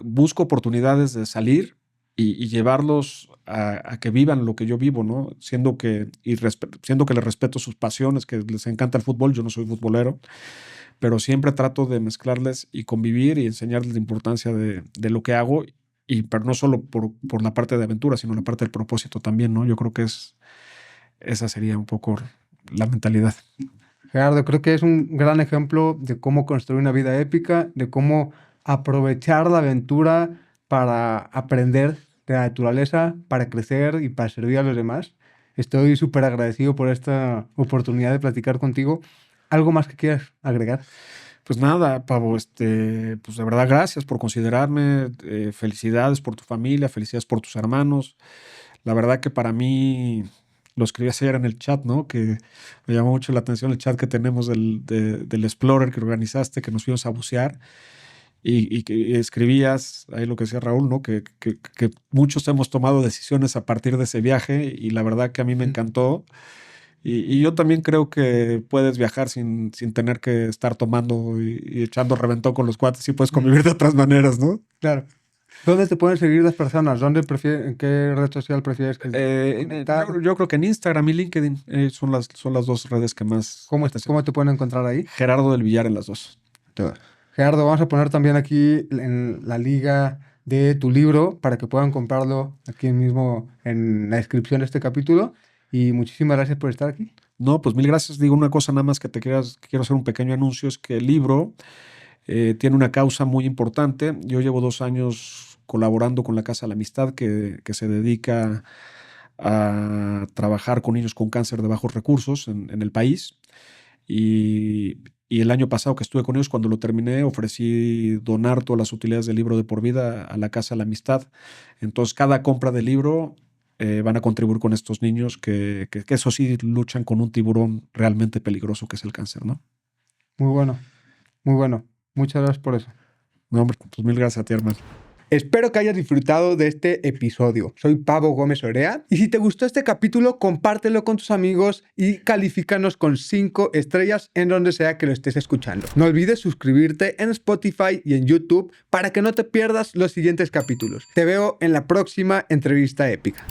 busco oportunidades de salir y llevarlos a que vivan lo que yo vivo, ¿no? Siendo que les respeto sus pasiones, que les encanta el fútbol, yo no soy futbolero, pero siempre trato de mezclarles y convivir y enseñarles la importancia de lo que hago, pero no solo por la parte de aventura, sino la parte del propósito también, ¿no? Yo creo que esa sería un poco la mentalidad. Gerardo, creo que es un gran ejemplo de cómo construir una vida épica, de cómo aprovechar la aventura para aprender de la naturaleza, para crecer y para servir a los demás. Estoy súper agradecido por esta oportunidad de platicar contigo. ¿Algo más que quieras agregar? Pues nada, Pavo, pues de verdad gracias por considerarme, felicidades por tu familia, felicidades por tus hermanos. La verdad que para mí, lo escribí ayer en el chat, ¿no? Que me llamó mucho la atención el chat que tenemos del Explorer que organizaste, que nos fuimos a bucear y que escribías ahí lo que decía Raúl, ¿no? Que muchos hemos tomado decisiones a partir de ese viaje y la verdad que a mí me encantó. Y yo también creo que puedes viajar sin tener que estar tomando y echando reventón con los cuates y puedes convivir de otras maneras, ¿no? Claro. ¿Dónde te pueden seguir las personas? ¿En qué red social prefieres que Yo creo que en Instagram y LinkedIn son las dos redes que más... ¿Cómo te pueden encontrar ahí? Gerardo del Villar en las dos. Gerardo, vamos a poner también aquí en la liga de tu libro para que puedan comprarlo aquí mismo en la descripción de este capítulo. Y muchísimas gracias por estar aquí. No, pues mil gracias. Digo una cosa nada más que quiero hacer un pequeño anuncio, es que el libro tiene una causa muy importante. Yo llevo 2 años colaborando con la Casa de la Amistad que se dedica a trabajar con niños con cáncer de bajos recursos en el país. Y el año pasado que estuve con ellos, cuando lo terminé, ofrecí donar todas las utilidades del libro de por vida a la Casa de la Amistad. Entonces, cada compra del libro van a contribuir con estos niños que eso sí luchan con un tiburón realmente peligroso que es el cáncer, ¿no? Muy bueno, muy bueno. Muchas gracias por eso. No, hombre, pues mil gracias a ti, hermano. Espero que hayas disfrutado de este episodio. Soy Pavo Gómez Orea y si te gustó este capítulo, compártelo con tus amigos y califícanos con 5 estrellas en donde sea que lo estés escuchando. No olvides suscribirte en Spotify y en YouTube para que no te pierdas los siguientes capítulos. Te veo en la próxima entrevista épica.